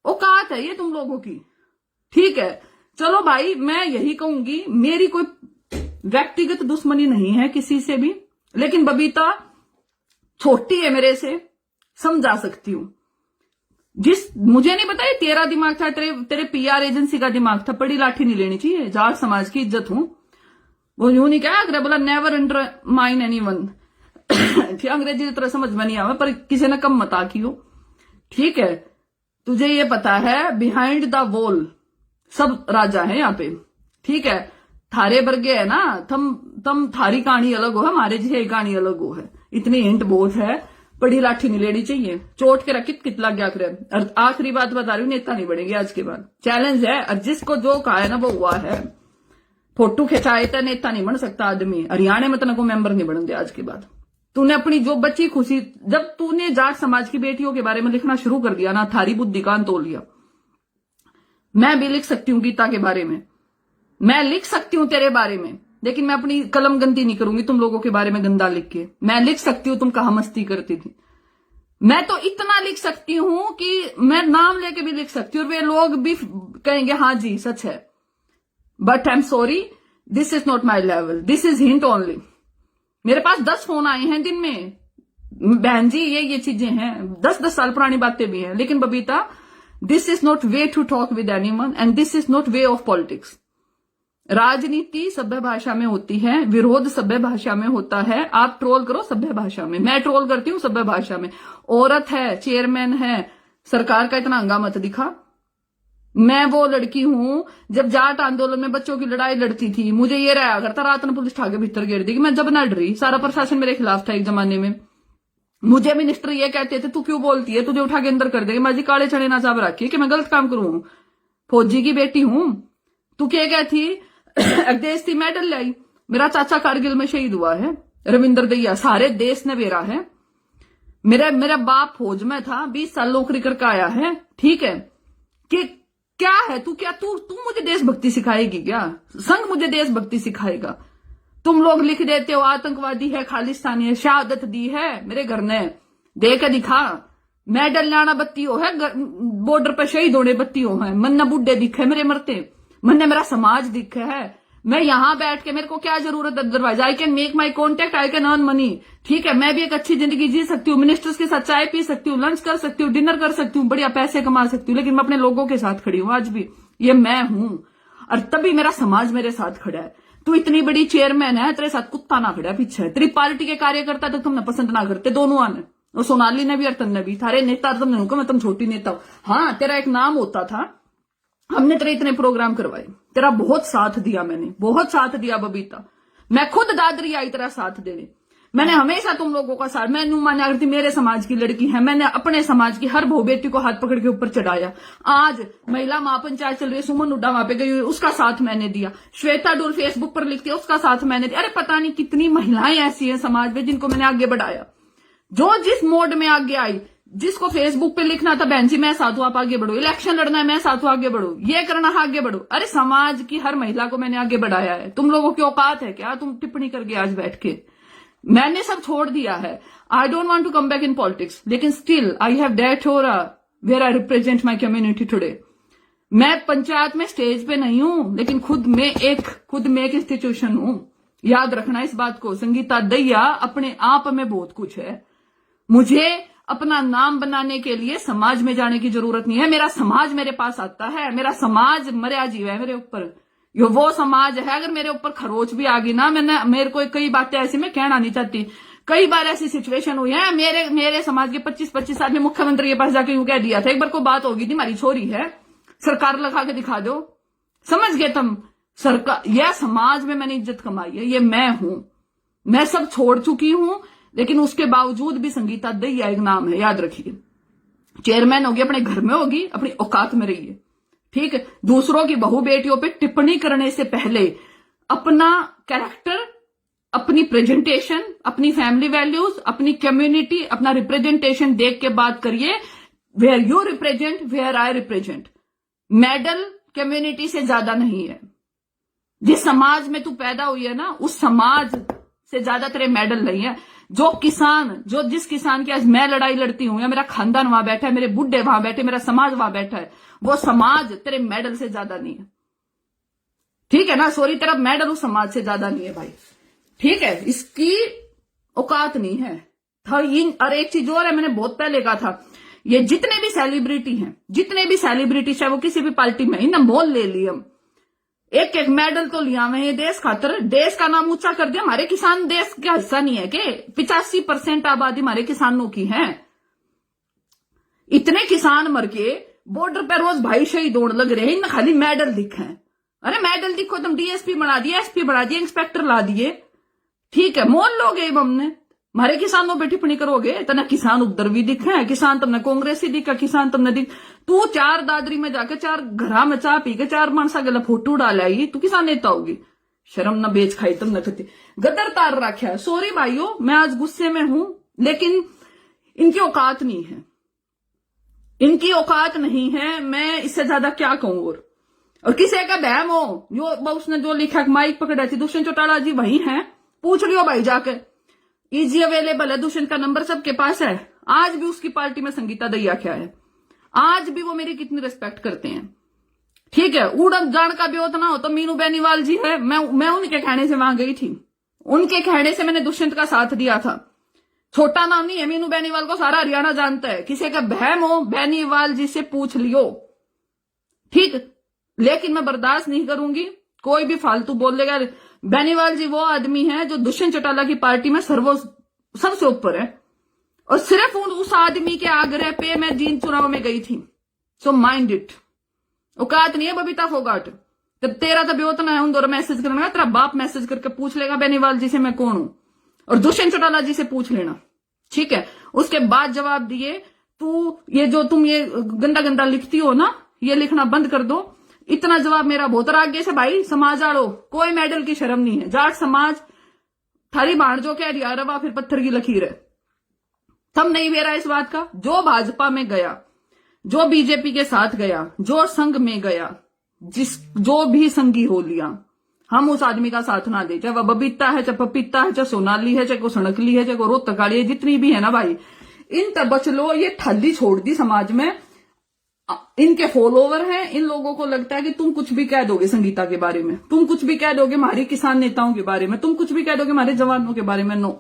औकात है ये तुम लोगों की, ठीक है। चलो भाई मैं यही कहूंगी, मेरी कोई व्यक्तिगत दुश्मनी नहीं है किसी से भी, लेकिन बबीता छोटी है मेरे से, समझा सकती हूं। मुझे नहीं पता ये तेरा दिमाग था, तेरे पीआर एजेंसी का दिमाग था, बड़ी लाठी नहीं लेनी चाहिए, जाट समाज की इज्जत हूं, वो यूं नहीं कहा अगर बोला नेवर अंडरमाइन एनीवन। ठीक, अंग्रेजी की तरह समझ में नहीं आवा, पर किसी ने कम मत आकी हो। ठीक है, तुझे ये पता है बिहाइंड द वॉल सब राजा है यहाँ पे। ठीक है, थारे बर्गे है ना, तम थारी कहानी अलग हो है, हमारे जी कहानी अलग हो है। इतनी हिंट बहुत है, बड़ी लाठी नहीं लेनी चाहिए, चोट के रखित कितना क्या करे। और आखिरी बात बता रही हूँ, नेता नहीं बनेगी आज के बाद, चैलेंज है। और जिसको जो कहा है ना वो हुआ है। फोटो खिंचाए तो नेता नहीं बन सकता आदमी, हरियाणा में तो को मेंबर नहीं बन दे आज के बाद। तूने अपनी जो बच्ची खुशी, जब तूने जाट समाज की बेटियों के बारे में लिखना शुरू कर दिया ना, थारी बुद्धि कान तोल लिया। मैं भी लिख सकती हूँ गीता के बारे में, मैं लिख सकती हूँ तेरे बारे में, लेकिन मैं अपनी कलम गंदी नहीं करूंगी तुम लोगों के बारे में गंदा लिख के। मैं लिख सकती हूँ तुम कहां मस्ती करती थी, मैं तो इतना लिख सकती हूं कि मैं नाम लेके भी लिख सकती हूँ और वे लोग भी कहेंगे हाँ जी सच है। But I am sorry, this is not my level, this is hint only. मेरे पास 10 फोन आए हैं दिन में, बहन जी ये चीजें हैं, 10 साल पुरानी बातें भी हैं। लेकिन Babita, this is not way to talk with anyone and this is not way of politics. राजनीति सभ्य भाषा में होती है, विरोध सभ्य भाषा में होता है। आप ट्रोल करो सभ्य भाषा में, मैं ट्रोल करती हूँ सभ्य भाषा में। औरत है, चेयरमैन है, सरकार का इतना हंगामा मत दिखा। मैं वो लड़की हूं, जब जाट आंदोलन में बच्चों की लड़ाई लड़ती थी, मुझे ये रहा करता, रात में पुलिस ठाके भीतर गिर दी कि मैं जब न डरी। सारा प्रशासन मेरे खिलाफ था एक जमाने में। मुझे मिनिस्टर ये कहते थे तू क्यों बोलती है, तुझे उठा के अंदर कर देगी। मैं जी काले चने ना चाप रखी कि मैं गलत काम करूं, फौजी की बेटी हूं। तू क्या कहती देश थी मेडल लाई, मेरा चाचा कारगिल में शहीद हुआ है, रविंदर दैया, सारे देश ने वेरा है। मेरा बाप फौज में था, 20 साल नौकरी करके आया है। ठीक है, कि क्या है तू मुझे देशभक्ति सिखाएगी क्या? संघ मुझे देशभक्ति सिखाएगा? तुम लोग लिख देते हो आतंकवादी है, खालिस्तानी है, शहादत दी है मेरे घर ने, दे के दिखा। मेडल लाना बत्ती हो है, बॉर्डर पर शहीद होने बत्ती हो है, मन्ना बुड्ढे दिखे मेरे मरते, मन्ने मेरा समाज दिखे है। मैं यहां बैठ के, मेरे को क्या जरूरत है otherwise, I can make my contact, I can earn money. ठीक है, मैं भी एक अच्छी जिंदगी जी सकती हूँ, मिनिस्टर्स के साथ चाय पी सकती हूँ, लंच कर सकती हूँ, डिनर कर सकती हूँ, बढ़िया पैसे कमा सकती हूँ, लेकिन मैं अपने लोगों के साथ खड़ी हूँ आज भी। ये मैं हूं, और तभी मेरा समाज मेरे साथ खड़ा है। तू इतनी बड़ी चेयरमैन है, तेरे साथ कुत्ता ना खड़ा पीछे, तेरी पार्टी के कार्यकर्ता तो तुमने पसंद ना करते, दोनों आने, और सोनाली ने भी और तन्ने भी, थारे नेता तुमने नुका, मैं तुम छोटी नेता हूं। हाँ, तेरा एक नाम होता था, हमने तेरे इतने प्रोग्राम करवाए, तेरा बहुत साथ दिया, मैंने बहुत साथ दिया बबीता। मैं खुद दादरी आई तेरा साथ देने, मैंने हमेशा तुम लोगों का साथ, मैं माना करती मेरे समाज की लड़की है, मैंने अपने समाज की हर बहू बेटी को हाथ पकड़ के ऊपर चढ़ाया। आज महिला महापंचायत चल रही है, सुमन हुड्डा वहां पे गई हुई, उसका साथ मैंने दिया। श्वेता डोल फेसबुक पर लिखती है, उसका साथ मैंने दिया। अरे पता नहीं कितनी महिलाएं ऐसी हैं समाज में जिनको मैंने आगे बढ़ाया, जो जिस मोड में आगे आई। जिसको फेसबुक पे लिखना था बहन जी मैं साथ हूं, आप आगे बढ़ो, इलेक्शन लड़ना है मैं साथ हूं, आगे बढ़ो, ये करना है आगे बढ़ो। अरे समाज की हर महिला को मैंने आगे बढ़ाया है। तुम लोगों की औकात है क्या तुम टिप्पणी करके आज बैठ के? मैंने सब छोड़ दिया है। I don't want to come back in politics, लेकिन still I have that where I represent my community today. मैं पंचायत में स्टेज पे नहीं हूं, लेकिन खुद में एक इंस्टीट्यूशन हूं। याद रखना इस बात को। संगीता दैया अपने आप में बहुत कुछ है। मुझे अपना नाम बनाने के लिए समाज में जाने की जरूरत नहीं है। मेरा समाज मेरे पास आता है, मेरा समाज मर्या जीव है मेरे ऊपर। यो वो समाज है, अगर मेरे ऊपर खरोच भी आ गई ना, मेरे को कई बातें ऐसी मैं कहना नहीं चाहती, कई बार ऐसी सिचुएशन हुई है। मेरे समाज के 25-25 आदमी मुख्यमंत्री के पास जाके यूं कह दिया था। एक बार को बात होगी थी, हमारी छोरी है, सरकार लगा के दिखा दो, समझ गए तुम? सरकार, यह समाज में मैंने इज्जत कमाई है, ये मैं हूं। मैं सब छोड़ चुकी हूं, लेकिन उसके बावजूद भी संगीता दैया एक नाम है, याद रखिए। चेयरमैन होगी, अपने घर में होगी, अपनी औकात में रहिए। ठीक है, दूसरों की बहू बेटियों पे टिप्पणी करने से पहले अपना कैरेक्टर, अपनी प्रेजेंटेशन, अपनी फैमिली वैल्यूज, अपनी कम्युनिटी, अपना रिप्रेजेंटेशन देख के बात करिए। Where you represent, where I represent. Medal community से ज्यादा नहीं है। जिस समाज में तू पैदा हुई है ना, उस समाज से ज्यादा तेरे मेडल नहीं है। जिस किसान की आज मैं लड़ाई लड़ती हूं, या मेरा खानदान वहां बैठा है, मेरे बुढ़े वहां बैठे, मेरा समाज वहां बैठा है, वो समाज तेरे मेडल से ज्यादा नहीं है। ठीक है ना? सॉरी, तेरा मेडल उस समाज से ज्यादा नहीं है भाई। ठीक है, इसकी औकात नहीं है। और एक चीज और है, मैंने बहुत पहले कहा था, ये जितने भी सेलिब्रिटी हैं, चाहे वो किसी भी पार्टी में, इन्हें मोल ले लिया, एक एक मेडल तो लिया हुए ये देश खातर, देश का नाम ऊंचा कर दिया। हमारे किसान देश का हिस्सा नहीं है कि 85% आबादी हमारे किसानों की है। इतने किसान मर के बॉर्डर पर रोज भाई शहीद होने लग रहे हैं, इन खाली मेडल दिखे। अरे मेडल दिखो, तुम डीएसपी बना दिए, एसपी बना दिए, इंस्पेक्टर ला दिए, ठीक है, मोल लोगे हमने। हमारे किसानों पे टिप्पणी करोगे, तना किसान उपद्रवी दिखे, किसान तुमने कांग्रेसी दिखा, किसान तुमने दिख। तू 4 दादरी में जाके 4 घरा में चाह पी के 4 मानसा गला फोटो डालाई, तू किसान नेता होगी? शर्म ना बेच खाई तुमने कति गदर तार रखा। सॉरी भाइयों, मैं आज गुस्से में हूं, लेकिन इनकी औकात नहीं है, इनकी औकात नहीं है। मैं इससे ज्यादा क्या कहूं। और किसी का बहम हो, यो उसने जो लिखा माइक पकड़ा थी, दुष्यंत चौटाला जी वही है, पूछ लियो भाई जाके, इजी अवेलेबल है, दुष्यंत का नंबर सबके पास है। आज भी उसकी पार्टी में संगीता दैया क्या है, आज भी वो मेरी कितनी रिस्पेक्ट करते हैं, ठीक है। उड़न जान का भी होता ना हो तो मीनू बेनीवाल जी है, मैं उनके कहने से वहां गई थी, उनके कहने से मैंने दुष्यंत का साथ दिया था। छोटा नाम नहीं है मीनू बेनीवाल को, सारा हरियाणा जानता है। किसी का बहम हो, बेनीवाल जी से पूछ लियो, ठीक। लेकिन मैं बर्दाश्त नहीं करूंगी कोई भी फालतू बोलेगा। बेनीवाल जी वो आदमी है जो दुष्यंत चौटाला की पार्टी में सबसे ऊपर है, और सिर्फ उस आदमी के आग्रह पे मैं जींद चुनाव में गई थी। So mind it. औकात नहीं है बबीता फोगाट। जब तेरा तब उतना है उन दोनों मैसेज करना, तेरा बाप मैसेज करके पूछ लेगा बेनीवाल जी से मैं कौन हूं, और दुष्यंत चौटाला जी से पूछ लेना, ठीक है। उसके बाद जवाब दिए, तू ये जो तुम ये गंदा गंदा लिखती हो ना, ये लिखना बंद कर दो। इतना जवाब मेरा बहुत आगे से भाई, समाज आड़ो, कोई मेडल की शर्म नहीं है। जाट समाज थारी बाण जो कह दिया रवा फिर पत्थर की लकीर है। थम नहीं बेरा इस बात का। जो भाजपा में गया, जो बीजेपी के साथ गया, जो संघ में गया, जो भी संघी हो लिया, हम उस आदमी का साथ ना दे, चाहे वह बबीता है, चाहे पपीता है, चाहे सोनाली है, चाहे को सड़कली है, चाहे को रोहतकाली है, जितनी भी है ना भाई, इन तब बच लो। ये ठल्ली छोड़ दी समाज में, इनके फॉलोवर हैं। इन लोगों को लगता है कि तुम कुछ भी कह दोगे संगीता के बारे में, तुम कुछ भी कह दोगे हमारी किसान नेताओं के बारे में, तुम कुछ भी कह दोगे हमारे जवानों के बारे में। No,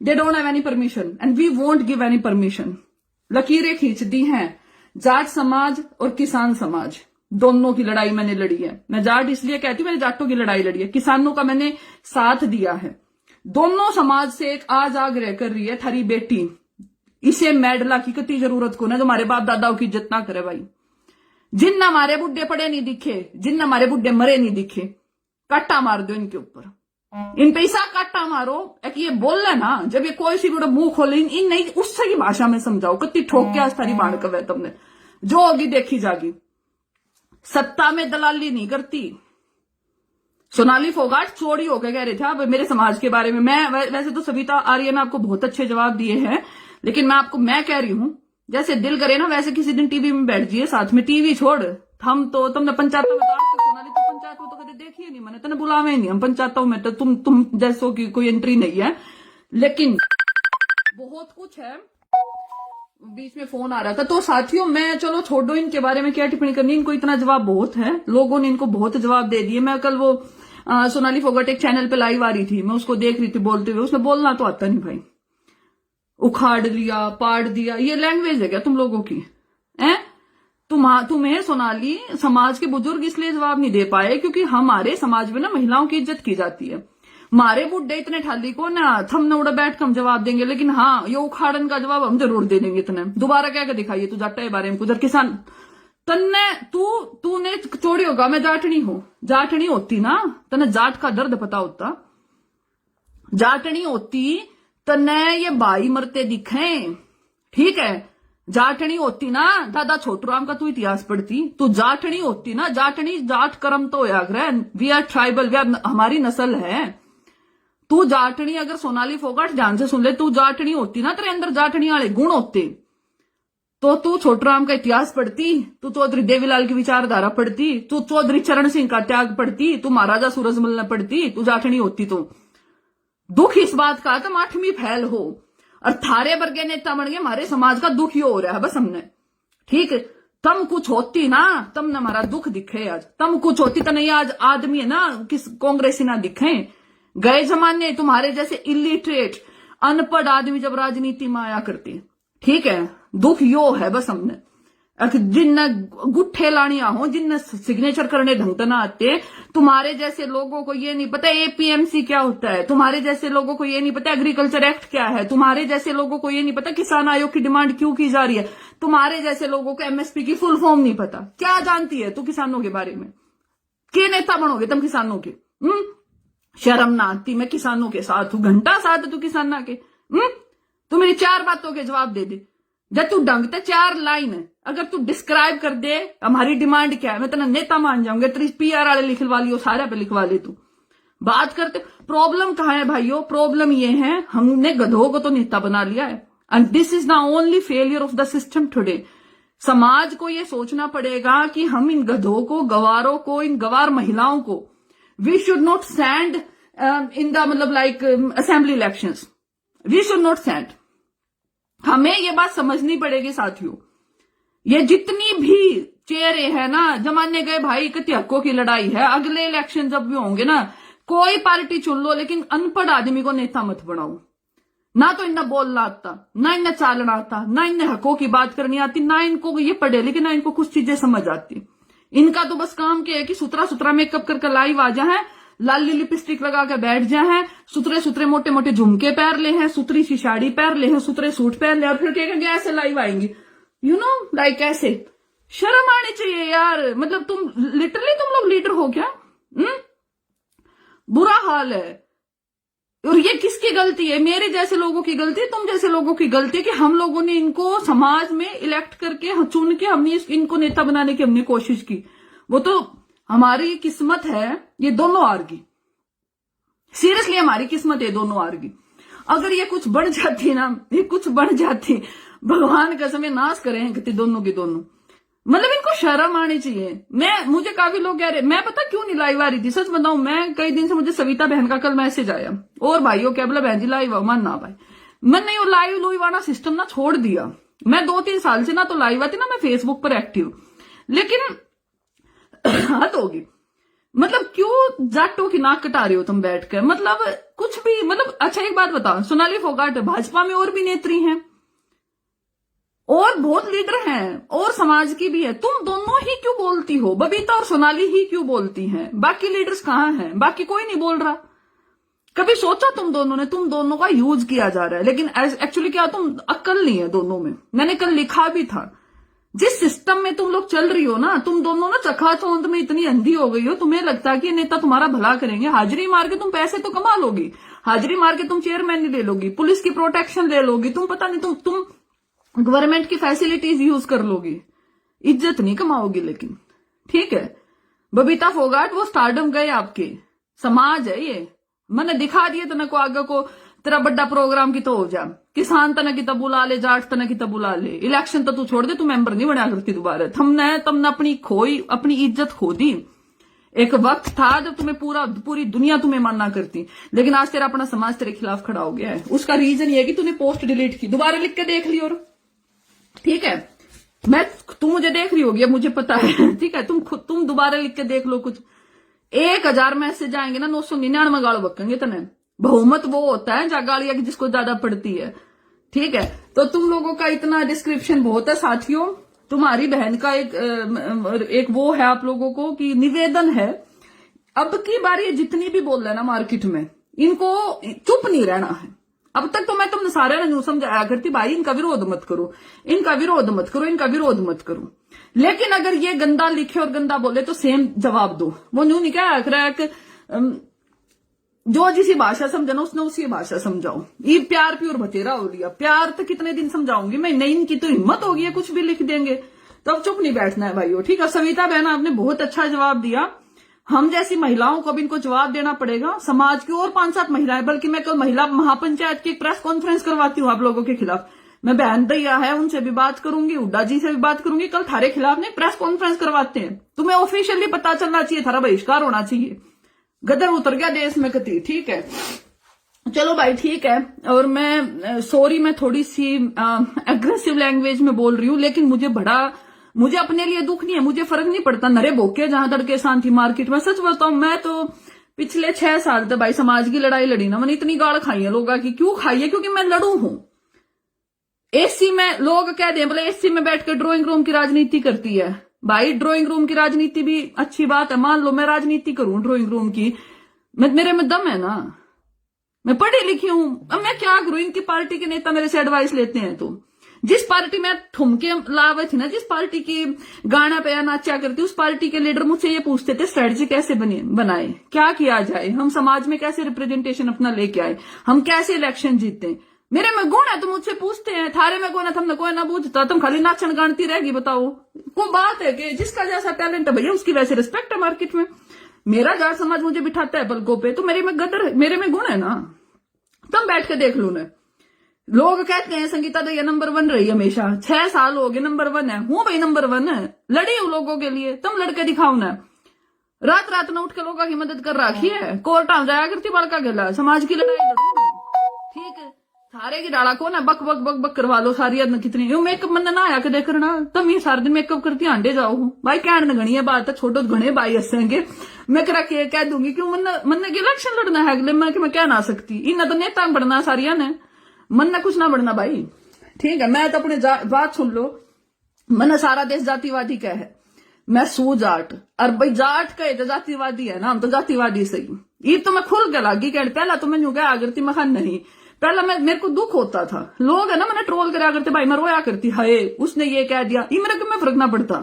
they don't have any permission and we won't give any permission. लकीरें खींच दी हैं। जाट समाज और किसान समाज दोनों की लड़ाई मैंने लड़ी है। मैं जाट इसलिए कहती हूं, मैंने जाटों की लड़ाई लड़ी है, किसानों का मैंने साथ दिया है। दोनों समाज से एक आज आग्रह कर रही है, थारी बेटी इसे मेडला की कति जरूरत को ना, जो हमारे बाप दादाओं की इज्जत ना करे भाई। जिन हमारे बुढ़े पड़े नहीं दिखे, जिन हमारे बुढ़े मरे नहीं दिखे, काटा मार दो इनके ऊपर, इन पैसा काटा मारो। एक ये बोल रहे ना, जब ये कोई सी बुढ़ा मुंह खोले, इन नहीं उससे की भाषा में समझाओ, कति ठोक के आज थारी बाण कवे तुमने, जो होगी देखी जागी। सत्ता में दलाली नहीं करती। सोनाली फोगाट चोरी होकर कह रहे थे आप मेरे समाज के बारे में। मैं वैसे तो सविता आर्य ने आपको बहुत अच्छे जवाब दिए हैं, लेकिन मैं कह रही हूं, जैसे दिल करे ना वैसे किसी दिन टीवी में बैठ जाइए साथ में। टीवी छोड़, हम तो तुमने पंचायतों में तो सोनाली तो पंचायत में तो कभी देखी नहीं, मैंने तने बुलावे नहीं। हम पंचायतों में तो तुम जैसों की कोई एंट्री नहीं है, लेकिन बहुत कुछ है। बीच में फोन आ रहा था, तो साथियों मैं चलो छोड़ो इनके बारे में क्या टिप्पणी करनी, इनको इतना जवाब बहुत है, लोगों ने इनको बहुत जवाब दे दिए। मैं कल वो सोनाली फोगाट एक चैनल पे लाइव आ रही थी, मैं उसको देख रही थी बोलते हुए, उसने बोलना तो आता नहीं भाई, उखाड़ लिया, पाड़ दिया, ये लैंग्वेज है क्या तुम लोगों की? तुम्हें सोनाली समाज के बुजुर्ग इसलिए जवाब नहीं दे पाए क्योंकि हमारे समाज में ना महिलाओं की इज्जत की जाती है। मारे बुड्ढे इतने ठाली को ना थम न उड़ा बैठ कम जवाब देंगे, लेकिन हाँ ये उखाड़न का जवाब हम जरूर दे देंगे। इतने दोबारा क्या कर दिखाइए तू जाटा के बारे में कुछ किसान तन्ने तूने चोरी होगा। मैं जाटनी हूं, जाटनी होती ना तने जाट का दर्द पता होता, जाटनी होती तने ये भाई मरते दिखे, ठीक है। जाटनी होती ना दादा छोटूराम का तू इतिहास पढ़ती, तू जाटनी होती ना, जाटनी जाट कर्म तो होया करे, we are tribal, we are हमारी नस्ल है। तू जाटनी अगर सोनाली फोगाट ध्यान से सुन ले, तू जाटनी होती ना, तेरे अंदर जाटनी वाले गुण होते तो तू छोटूराम का इतिहास पढ़ती, तू चौधरी देवीलाल की विचारधारा पढ़ती, तू चौधरी चरण सिंह का त्याग पढ़ती, तू महाराजा सूरजमल ने पढ़ती, तू जाटनी होती। तो दुख इस बात का तुम 8वीं फैल हो और थारे वर्गे नेता बन गए, हमारे समाज का दुख ही हो रहा है बस हमने, ठीक। तम कुछ होती ना, तुमने हमारा दुख दिखे आज, तम कुछ होती तो नहीं आज आदमी है ना किस कांग्रेसी ना दिखे। गए जमाने तुम्हारे जैसे इलिटरेट अनपढ़ आदमी जब राजनीति में आया करते, ठीक है, दुख यो है बस हमने। जिन गुट्ठे लानिया हो, जिन सिग्नेचर करने ढंग तो ना आते, तुम्हारे जैसे लोगों को ये नहीं पता एपीएमसी क्या होता है, तुम्हारे जैसे लोगों को ये नहीं पता एग्रीकल्चर एक्ट क्या है, तुम्हारे जैसे लोगों को ये नहीं पता किसान आयोग की डिमांड क्यों की जा रही है, तुम्हारे जैसे लोगों को एमएसपी की फुल फॉर्म नहीं पता। क्या जानती है तू किसानों के बारे में? के नेता बनोगे तुम किसानों के? शर्म ना आती? मैं किसानों के साथ हूं, घंटा साथ है तू किसाना के। तू मेरी 4 बातों के जवाब दे दे। जब तू ढंग से 4 लाइन अगर तू डिस्क्राइब कर दे हमारी डिमांड क्या है, मैं तेरा नेता मान जाऊंगा। तेरी पीआर वाले लिखवा लियो, सारा पे लिखवा ले। तू बात करते प्रॉब्लम कहां है भाइयों? प्रॉब्लम ये है हमने गधों को तो नेता बना लिया है, and this is the only failure of the system today. समाज को ये सोचना पड़ेगा कि हम इन गधों को, गवारों को, इन गवार महिलाओं को we should not send in the मतलब like assembly elections, we should not send. हमें ये बात समझनी पड़ेगी साथियों। ये जितनी भी चेहरे हैं ना, जमाने गए भाई, कति हकों की लड़ाई है। अगले इलेक्शन जब भी होंगे ना, कोई पार्टी चुन लो, लेकिन अनपढ़ आदमी को नेता मत बनाओ। ना तो इन्हें बोलना आता, ना इन्हें चालना आता, ना इन्हें हकों की बात करनी आती, ना इनको ये पढ़े लेकिन ना इनको कुछ चीजें समझ आती। इनका तो बस काम क्या है कि सुतरा सुतरा मेकअप करके लाइव आ जाए, लाली लिपस्टिक लगा के बैठ जाए हैं, सुतरे सुतरे मोटे मोटे झुमके पहन ले हैं, सुतरी सी साड़ी पहन ले हैं, सुतरे सूट पहन ले, और फिर कहेंगे ऐसे लाइव आएंगी, यू नो लाइक ऐसे। शर्म आनी चाहिए यार। मतलब तुम लिटरली तुम लोग लीडर हो क्या? बुरा हाल है। और ये किसकी गलती है? मेरे जैसे लोगों की गलती है, तुम जैसे लोगों की गलती है कि हम लोगों ने इनको समाज में इलेक्ट करके, चुन के हमने इनको नेता बनाने की हमने कोशिश की। वो तो हमारी किस्मत है ये दोनों हार गई। सीरियसली हमारी किस्मत है दोनों हार गई। अगर ये कुछ बढ़ जाती ना, ये कुछ बढ़ जाती, भगवान कसम नाश करें कहते दोनों की दोनों। मतलब इनको शर्म आनी चाहिए। मुझे काफी लोग कह रहे, मैं पता क्यों नहीं लाइव आ रही थी, सच बताऊं, मैं कई दिन से मुझे सविता बहन का कल मैसेज आया, और भाइयों क्या बोला, बहन जी लाइव आओ। मन ना भाई, मैंने वो लाइव आना सिस्टम ना छोड़ दिया। मैं 2-3 साल से ना तो लाइव आती ना, मैं फेसबुक पर एक्टिव, लेकिन हद होगी। मतलब क्यों जाटों की नाक कटा रहे हो तुम बैठकर? मतलब कुछ भी, मतलब अच्छा एक बात बताओ, सोनाली फोगाट भाजपा में और भी नेत्री हैं और बहुत लीडर हैं और समाज की भी है, तुम दोनों ही क्यों बोलती हो? बबीता और सोनाली ही क्यों बोलती हैं? बाकी लीडर्स कहां हैं? बाकी कोई नहीं बोल रहा। कभी सोचा तुम दोनों ने? तुम दोनों का यूज किया जा रहा है, लेकिन एक्चुअली क्या, तुम अक्ल नहीं है दोनों में। मैंने कल लिखा भी था, जिस सिस्टम में तुम लोग चल रही हो ना, तुम दोनों ना चकाचौंध में इतनी अंधी हो गई हो, तुम्हें लगता है कि नेता तुम्हारा भला करेंगे। हाजिरी मार के तुम पैसे तो कमा लोगी, हाजिरी मार के तुम चेयरमैन ले लोगी, पुलिस की प्रोटेक्शन ले लोगी, तुम पता नहीं तुम गवर्नमेंट की फैसिलिटीज यूज कर लोगी, इज्जत नहीं कमाओगी। लेकिन ठीक है, बबीता फोगाट वो स्टारडम गए आपके, समाज है ये, मैंने दिखा दिया तना को आगे को, तेरा बड़ा प्रोग्राम की तो हो जा, किसान तना की तब बुला ले, जाट तना की तब बुला ले, इलेक्शन तो तू छोड़ दे, तू मेंबर नहीं बना करती दोबारा। तुमने अपनी इज्जत खो दी। एक वक्त था जब तुम्हें पूरी दुनिया तुम्हें मानना करती, लेकिन आज तेरा अपना समाज तेरे खिलाफ खड़ा हो गया है। उसका रीजन ये है कि तूने पोस्ट डिलीट की, दोबारा लिख के देख ली। और ठीक है, तुम मुझे देख रही होगी, अब मुझे पता है, ठीक है, तुम दोबारा लिख के देख लो। कुछ 1000 मैसेज आएंगे ना, 999 गाल बकेंगे तने। बहुमत वो होता है जहाँ गालियां की जिसको ज्यादा पड़ती है, ठीक है। तो तुम लोगों का इतना डिस्क्रिप्शन बहुत है साथियों। तुम्हारी बहन का एक वो है आप लोगों को कि निवेदन है, अब की बार ये जितनी भी बोल रहे हैं ना मार्केट में, इनको चुप नहीं रहना है। अब तक तो मैं तुमने सारे ना न्यू समझाया करती, भाई इनका विरोध मत करो, इनका विरोध मत करो, इनका विरोध मत करो। लेकिन अगर ये गंदा लिखे और गंदा बोले तो सेम जवाब दो। वो न्यू नहीं क्या रहा है कि जो जिसी भाषा समझना उसने उसी भाषा समझाओ। ये प्यार प्योर बतेरा हो लिया, प्यार तो कितने दिन समझाऊंगी मैं, नहीं इनकी तो हिम्मत होगी है कुछ भी लिख देंगे, तो अब चुप नहीं बैठना है भाइयों, ठीक है। सविता बहन आपने बहुत अच्छा जवाब दिया। हम जैसी महिलाओं को अब इनको जवाब देना पड़ेगा। समाज की और 5-7 महिलाएं, बल्कि मैं कल महिला महापंचायत की एक प्रेस कॉन्फ्रेंस करवाती हूँ आप लोगों के खिलाफ। मैं बहन दैया है उनसे भी बात करूंगी, हुड्डा जी से भी बात करूंगी, कल थारे खिलाफ ने प्रेस कॉन्फ्रेंस करवाते हैं। तुम्हें ऑफिशियली पता चलना चाहिए, थारा बहिष्कार होना चाहिए। गदर उतर गया देश में कती, ठीक है। चलो भाई ठीक है। और मैं सॉरी, मैं थोड़ी सी एग्रेसिव लैंग्वेज में बोल रही हूँ, लेकिन मुझे अपने लिए दुख नहीं है, मुझे फर्क नहीं पड़ता। नरे भोके जहां तड़के शांति मार्केट में। सच बताऊं, मैं तो पिछले 6 साल तक भाई समाज की लड़ाई लड़ी ना, मैंने इतनी गाल खाई है लोगों की। क्यों खाई है? क्योंकि मैं लड़ू हूं। एसी में लोग कह दें बोले एसी में बैठ कर ड्राइंग रूम की राजनीति करती है। भाई ड्राइंग रूम की राजनीति भी अच्छी बात है, मान लो मैं राजनीति करूं ड्राइंग रूम की, मेरे में दम है ना, मैं पढ़ी लिखी हूं। अब मैं क्या करूं, इनकी पार्टी के नेता मेरे से एडवाइस लेते हैं। तो जिस पार्टी में ठुमके लावे थी ना, जिस पार्टी की गाना पे नाचा करती, उस पार्टी के लीडर मुझसे ये पूछते थे स्ट्रेटजी कैसे बनाए, क्या किया जाए, हम समाज में कैसे रिप्रेजेंटेशन अपना लेके आए, हम कैसे इलेक्शन जीते। मेरे में गुण है तो मुझसे पूछते हैं, थारे में गुण है तुमने कोई ना पूछता, तुम खाली नाचन गानती रहेगी। बताओ कोई बात है कि जिसका जैसा टैलेंट है भैया उसकी वैसे रिस्पेक्ट है मार्केट में। मेरा जाट समाज मुझे बिठाता है पलकों पे, तो मेरे में गुण है ना, तुम बैठ के देख लो ना। लोग कहते हैं संगीता दैया नंबर 1 रही हमेशा, 6 साल हो गए नंबर 1 है। हूं भाई नंबर 1 है, लड़ी हूं लोगों के लिए, तुम लड़के दिखाओ ना। रात में उठ के लोगों की मदद कर रखी है, कोर्ट आ जाया करती बड़का गला, समाज की लड़ाई लड़ू, ठीक है। सारे की डाला को ना बक बक बक बक करवा लो सारी अदन कितनी, यू मेकअप मन ना आया के देख करना, तुम ये सारे दिन मेकअप करती आंडे जाओ भाई। कहने घनी है बात है, छोटो घने भाई हंसेंगे, मैं करा के कह दूंगी क्यों मन की इलेक्शन लड़ना है अगले मैं कह ना सकती, इन्हें तो नेता बढ़ना सारिया ने, मन ने कुछ ना बढ़ना भाई, ठीक है। मैं तो अपने बात सुन लो, मन सारा देश जातिवादी का है, मैं सू जाट, और भाई जाट कहे तो जातिवादी है ना, हम तो जातिवादी सही। ये तो मैं खुल के लागी कह, पहला तो मैं क्या करती, मैं नहीं, पहला मेरे को दुख होता था, लोग है ना मैंने ट्रोल करा करते भाई, मैं रोया करती, हाय उसने ये कह दिया, ये मेरे को में फर्क ना पड़ता।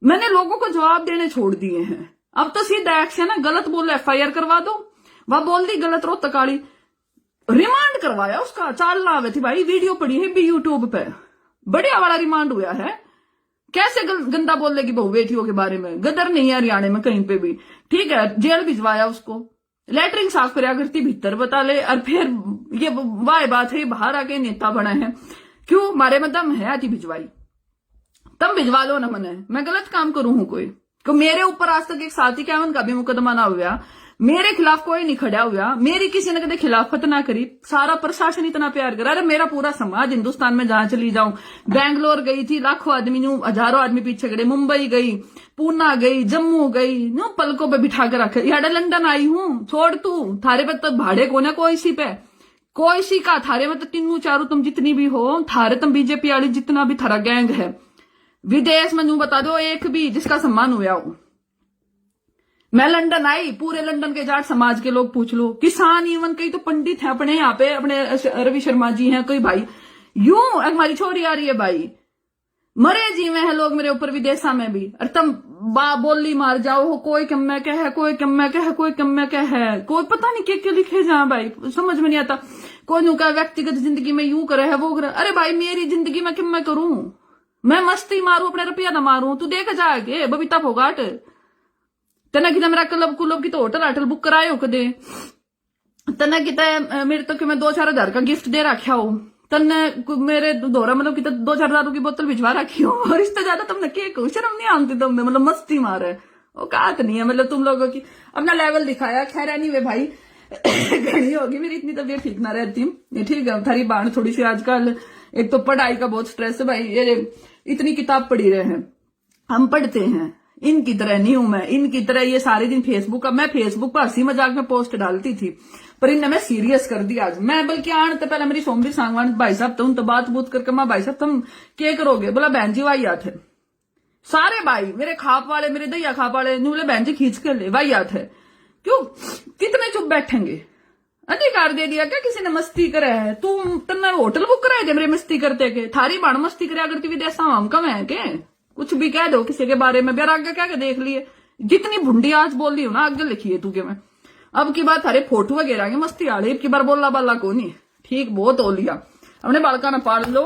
मैंने लोगों को जवाब देने छोड़ दिए हैं, अब तो सीधा एक्शन है, गलत बोल FIR करवा दो, वह बोल दी गलत रो तकाली, रिमांड करवाया उसका, चाल लावे थी भाई, वीडियो पड़ी है भी यूट्यूब पे, बढ़िया वाला रिमांड हुआ है। कैसे गंदा बोलेगी बहू बेटियों के बारे में, गदर नहीं है हरियाणा में कहीं पे भी, ठीक है। जेल भिजवाया उसको, लेटरिंग साफ करया करती भीतर बता ले, और फिर ये वाह बात है बाहर आके नेता बना है, क्यों मारे में दम है आती भिजवाई, तब भिजवा लो ना। मने मैं गलत काम करूं हूं कोई, तो मेरे ऊपर आज तक एक 751 का भी मुकदमा ना हुआ, मेरे खिलाफ कोई नहीं खड़ा हुआ, मेरी किसी ने कदे खिलाफत ना करी, सारा प्रशासन इतना प्यार करा। अरे मेरा पूरा समाज हिंदुस्तान में जहां चली जाऊं, बैंगलोर गई थी, लाखों आदमी न्यू, हजारों आदमी पीछे खड़े, मुंबई गई, पूना गई, जम्मू गई, न्यू पलकों पे बिठा के रखे, यार लंदन आई हूं, छोड़ तू थारे पे तो भाड़े को ना कोई सी पे, कोई सी का थारे में तो तीनों चारों तुम जितनी भी हो, थारे तुम बीजेपी वाली जितना भी थारा गैंग है, विदेश में न्यू बता दो एक भी जिसका सम्मान हुआ हो। मैं लंदन आई, पूरे लंदन के जाट समाज के लोग पूछ लो, किसान इवन कई तो पंडित हैं अपने यहाँ पे, अपने रवि शर्मा जी हैं कोई भाई, यूं हमारी छोरी आ रही है भाई, मरे जी में है लोग मेरे ऊपर विदेशा में भी, और तुम बोली मार जाओ हो, कोई कम में क्या है, कोई कम में क्या है, कोई कम में क्या है, कोई पता नहीं क्या लिखे जा भाई, समझ में नहीं आता। कोई यूं का व्यक्तिगत जिंदगी में यूं करे है वो करे, अरे भाई मेरी जिंदगी में किम मैं करूं, मैं मस्ती मारू अपने रुपया ना मारू, तू देख जाके बबीता फोगाट तना कि मेरा क्लब कुलब की तो होटल आटल बुक कराए हो कदे, तना कि मेरे तो कि मैं 2-4 हजार का गिफ्ट दे रखा हो, तन्ने मेरे दोहरा मतलब कि 2-4 हजार की बोतल भिजवा रखी हो, और इससे ज्यादा तुमने केक शर्म नहीं आती तुमने, मतलब मस्ती मारे वो कात नहीं है, मतलब तुम लोगों की अपना लेवल दिखाया। खैर नहीं वे भाई घनी होगी, मेरी इतनी तबीयत ठीक ना रहती, ठीक है। थारी बाण थोड़ी सी आजकल, एक तो पढ़ाई का बहुत स्ट्रेस है भाई, ये इतनी किताब पढ़ी रहे हैं, हम पढ़ते हैं, इनकी तरह नहीं हूं मैं, इनकी तरह ये सारे दिन फेसबुक का, मैं फेसबुक पर हंसी मजाक में पोस्ट डालती थी, पर इनने मैं सीरियस कर दिया आज। मैं बल्कि आने तो पहले मेरी सोमवीर सांगवान भाई साहब तुम तो बात बूत करके मां भाई साहब तुम क्या करोगे, बोला बहन जी वाई याद है, सारे भाई मेरे खाप वाले, मेरे दैया खाप वाले बोले बहन जी खींच कर ले वाई याद है, क्यों कितने चुप बैठेंगे, अधिकार दे दिया क्या किसी ने मस्ती करे है, तुमने होटल बुक कराए थे मेरे मस्ती करते के, थारी बाण मस्ती कराया करती विदेशा हम कम है के, कुछ भी कह दो किसी के बारे में, बेर आगे क्या देख लिए, जितनी भुंडी आज बोल रही हो ना आगे लिखी है तू के मैं, अब की बात थारे फोटो वगैरह मस्ती आड़े, अब की बार बोला बाला को नहीं, ठीक बहुत हो लिया, अपने बालका ना पाल लो,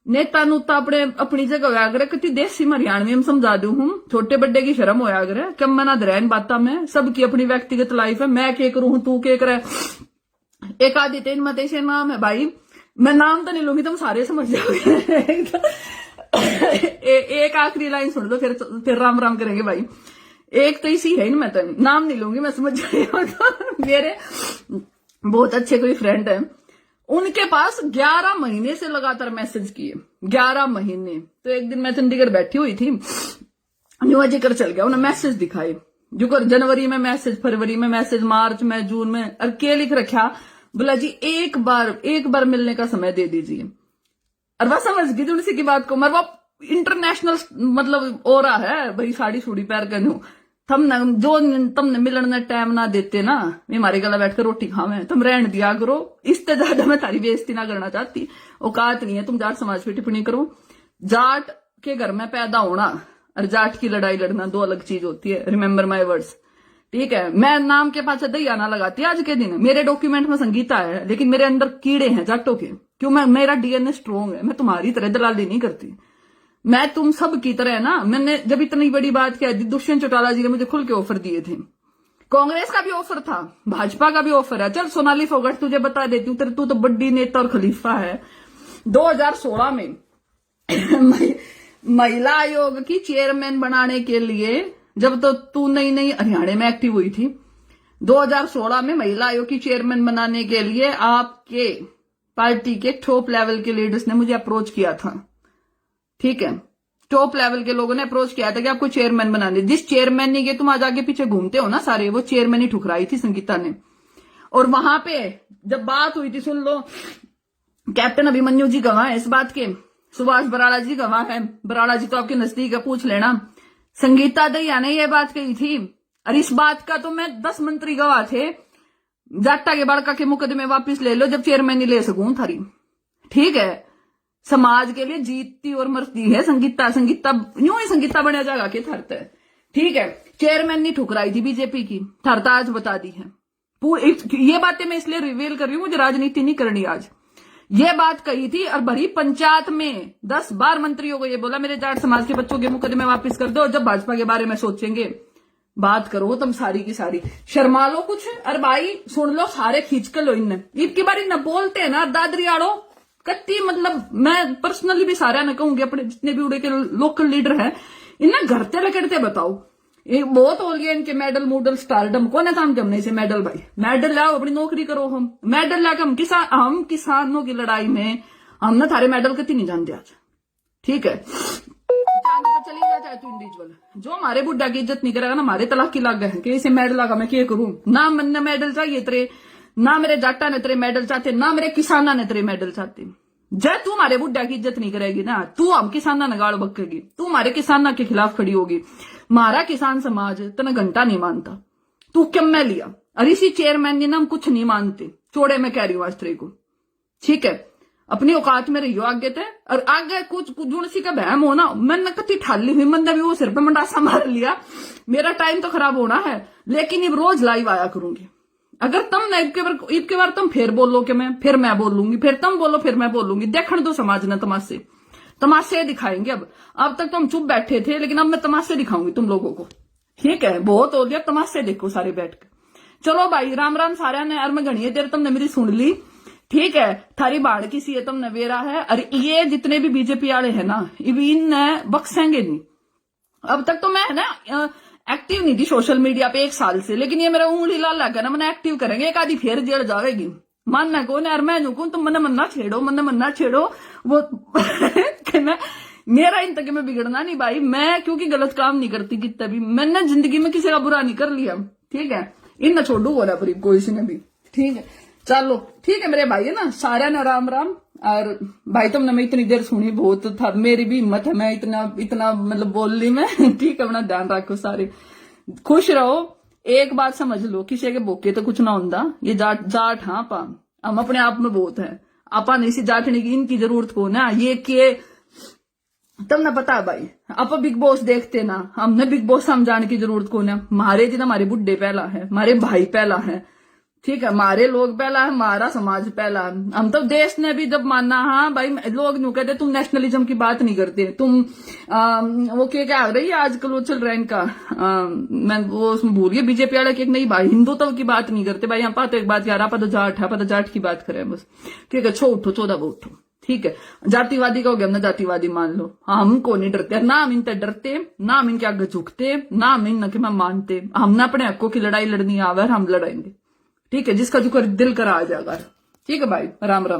नेता नूता अपने अपनी जगह होया करे, कितनी देसी हरियाणा में समझा दू हूं, छोटे बड्डे की शर्म होया करे, कम मना दरैन बाता में, सबकी अपनी व्यक्तिगत लाइफ है, मैं के करूं तू के करे, एक आदित्य मतेश नाम है भाई, मैं नाम तो नहीं लूंगी तुम सारे समझ जाओगे एक आखिरी लाइन सुन लो फिर राम राम करेंगे भाई, एक तो इसी है मैं तो नाम नहीं लूंगी, मैं समझ रही हूँ। तो मेरे बहुत अच्छे कोई फ्रेंड है, उनके पास 11 महीने से लगातार मैसेज किए, 11 महीने। तो एक दिन मैं चंडीगढ़ बैठी हुई थी, न्यू जिक्र चल गया, उन्हें मैसेज दिखाए, जो जनवरी में मैसेज, फरवरी में मैसेज, मार्च में, जून में, और क्या लिख रखा, बोला जी एक बार मिलने का समय दे दीजिए, और वह समझ गई तुलसी की बात को। मगर वो इंटरनेशनल मतलब हो रहा है भाई, साड़ी सूड़ी पैर के नु थम ना जो तुमने मिलन ने टाइम ना देते ना, मैं हमारे गला बैठकर रोटी खावे, तुम रहन दिया करो। इससे ज्यादा मैं तारी बेइज्जती ना करना चाहती, औकात नहीं है तुम जाट समाज पे टिप्पणी करो। जाट के घर में पैदा होना और जाट की लड़ाई लड़ना दो अलग चीज होती है, रिमेम्बर माई वर्ड्स, ठीक है। मैं नाम के पास दहिया ना लगाती आज के दिन, मेरे डॉक्यूमेंट में संगीता है लेकिन मेरे अंदर कीड़े हैं जाटों के, क्यों? मेरा डीएनए स्ट्रोंग है, मैं तुम्हारी तरह दलाली नहीं करती, मैं तुम सब की तरह ना। मैंने जब इतनी बड़ी बात कह दी, दुष्यंत चौटाला जी ने मुझे खुल के ऑफर दिए थे, कांग्रेस का भी ऑफर था, भाजपा का भी ऑफर है। चल सोनाली फोगाट तुझे बता देती हूँ, तेरे तू तो बड़ी नेता और खलीफा है। 2016 में महिला आयोग की चेयरमैन बनाने के लिए, जब तो तू नई नई हरियाणा में एक्टिव हुई थी, 2016 में महिला आयोग की चेयरमैन बनाने के लिए आपके पार्टी के टॉप लेवल के लीडर्स ने मुझे अप्रोच किया था, ठीक है। टॉप लेवल के लोगों ने अप्रोच किया था कि आपको चेयरमैन बनाने। जिस चेयरमैन ने, तुम आज आगे पीछे घूमते हो ना सारे, वो चेयरमैन ही ठुकराई थी संगीता ने। और वहां पे जब बात हुई थी, सुन लो, कैप्टन अभिमन्यु जी गवाह है इस बात के, सुभाष बराड़ा जी गवाह है, बराड़ा जी तो आपके नजदीक है, पूछ लेना। संगीता दहिया ने यह बात कही थी, और इस बात का तो मैं 10 मंत्री गवाह थे। जाट्टा के बड़का के मुकदमे वापिस ले लो जब चेयरमैन नहीं ले सकूं थारी, ठीक है। समाज के लिए जीतती और मरती है संगीता, संगीता यूं ही संगीता बने जाएगा के थरते, ठीक है। चेयरमैन नहीं ठुकराई थी बीजेपी की, थरता आज बता दी है। ये बातें मैं इसलिए रिवील कर रही हूं, मुझे राजनीति नहीं करनी आज। ये बात कही थी और भरी पंचायत में 10 बार मंत्रियों को ये बोला मेरे जाट समाज के बच्चों के मुकदमे वापिस कर दो, जब भाजपा के बारे में सोचेंगे बात करो तुम सारी की सारी, शर्मा लो कुछ। अरे भाई सुन लो, सारे खींच कर लो इनने, इनकी बारी न बोलते ना दादरी आड़ो कत्ती, मतलब मैं पर्सनली भी सारे ने कहूंगी, अपने जितने भी उड़े के लोकल लीडर है, इन्हें घरते लकड़ते बताओ। ये बहुत हो गया इनके मेडल मूडल स्टारडम, कौन है काम करने से मेडल? भाई मेडल लाओ, अपनी नौकरी करो। हम मेडल लाकर हम किसानों की लड़ाई में हम ना थारे मेडल कती नहीं जानते आज, ठीक है। चांद पे चली जाए तू इंडिविजुअल, जो हमारे बुढ़ा की इज्जत नहीं करेगा ना, हमारे तलाक की लाग गए कि इसे मेडल लगा मैं क्या करूं? ना मन मेडल चाहिए तेरे, ना मेरे जाटा ने तेरे मेडल चाहते, ना मेरे किसाना ने तेरे मेडल चाहते। जब तू हमारे बुढ़ा की इज्जत नहीं करेगी ना, तू हम किसाना ने गाड़ बकेगी, तू हमारे किसाना के खिलाफ खड़ी होगी। हमारा किसान समाज तना घंटा नहीं मानता, तू क्यों मैं लिया? और इसी चेयरमैन ने ना हम कुछ नहीं मानते, चोड़े में कह रही हूं आज तेरे को, ठीक है। अपनी औकात में रहियो आगे थे, और आगे कुछ जुड़सी का बहम होना, मैंने कति ठाली हुई, मैंने भी वो सिर पे मंडासा मार लिया। मेरा टाइम तो खराब होना है, लेकिन अब रोज लाइव आया करूंगी। अगर तुम एक के बार तुम फिर बोलो कि फिर मैं बोलूंगी, फिर तुम बोलो फिर मैं बोलूंगी, देखने दो समाज ने तमाशे दिखाएंगे। अब तक तुम चुप बैठे थे, लेकिन अब मैं तमाशे दिखाऊंगी तुम लोगों को, ठीक है। बहुत हो गया, तमाशे देखो सारे बैठ के। चलो भाई, राम राम सारा ने। यार मैं घनी देर तुमने मेरी सुन ली, ठीक है। थारी बाढ़ की सी तुमने वेरा है, और ये जितने भी बीजेपी वाले है ना, इन बख्शेंगे नहीं। अब तक तो मैं है ना एक्टिव नहीं थी सोशल मीडिया पे 1 साल से, लेकिन ये मेरा उंगली लाल लगा ना, मैंने एक्टिव करेंगे, एक आधी फिर जेल जाएगी। मानना कौन यार, मैं झुकूं तुम मन मन्ना छेड़ो, मन मन्ना छेड़ो वो मैं मेरा इन तक में बिगड़ना नहीं भाई। मैं क्योंकि गलत काम नहीं करती, कितना भी मैंने जिंदगी में किसी का बुरा नहीं कर लिया, ठीक है। इन न छोड़ू बोला पर कोई ने भी, ठीक है। चलो ठीक है मेरे भाई, है ना, सारे ने राम राम। और भाई तुमने मैं इतनी देर सुनी, बहुत था, मेरी भी हिम्मत है, मैं इतना मतलब बोल ली मैं, ठीक है। अपना ध्यान रखो सारे, खुश रहो। एक बात समझ लो, किसी के बोके तो कुछ ना होता, ये जाट हाँ पा हम अपने आप में बहुत है, आपा नहीं सी जाटने की इनकी जरूरत को ना, ये के तुमने पता है भाई। आप बिग बॉस देखते ना, हमने बिग बॉस हम जाने की जरूरत को ना, हमारे जितना हमारे बुढ़े पहला है, हमारे भाई पहला है, ठीक है। हमारे लोग पहला है, हमारा समाज पहला है। हम तो देश ने भी जब मानना, हाँ भाई लोग न्यू कहते तुम नेशनलिज्म की बात नहीं करते, तुम वो क्या आ रही है आजकल, वो चल रहा है इनका, मैं वो भूल गई, बीजेपी वाले की एक नई भाई, हिंदुत्व की बात नहीं करते भाई। हम तो एक बात यार, आप तो जाट है, तो जाट की बात करें बस, ठीक है। छो उठो 14 वो उठो, ठीक है। जातिवादी का हो गया, हमने जातिवादी मान लो, हमको नहीं डरते ना, हम इनसे डरते ना, हम इनके आगे झुकते ना, हम इन मैं मानते। हमने अपने हकों की लड़ाई लड़नी आवर, हम लड़ाएंगे, ठीक है। जिसका जो दिल करा आ जाएगा, ठीक है भाई। राम राम।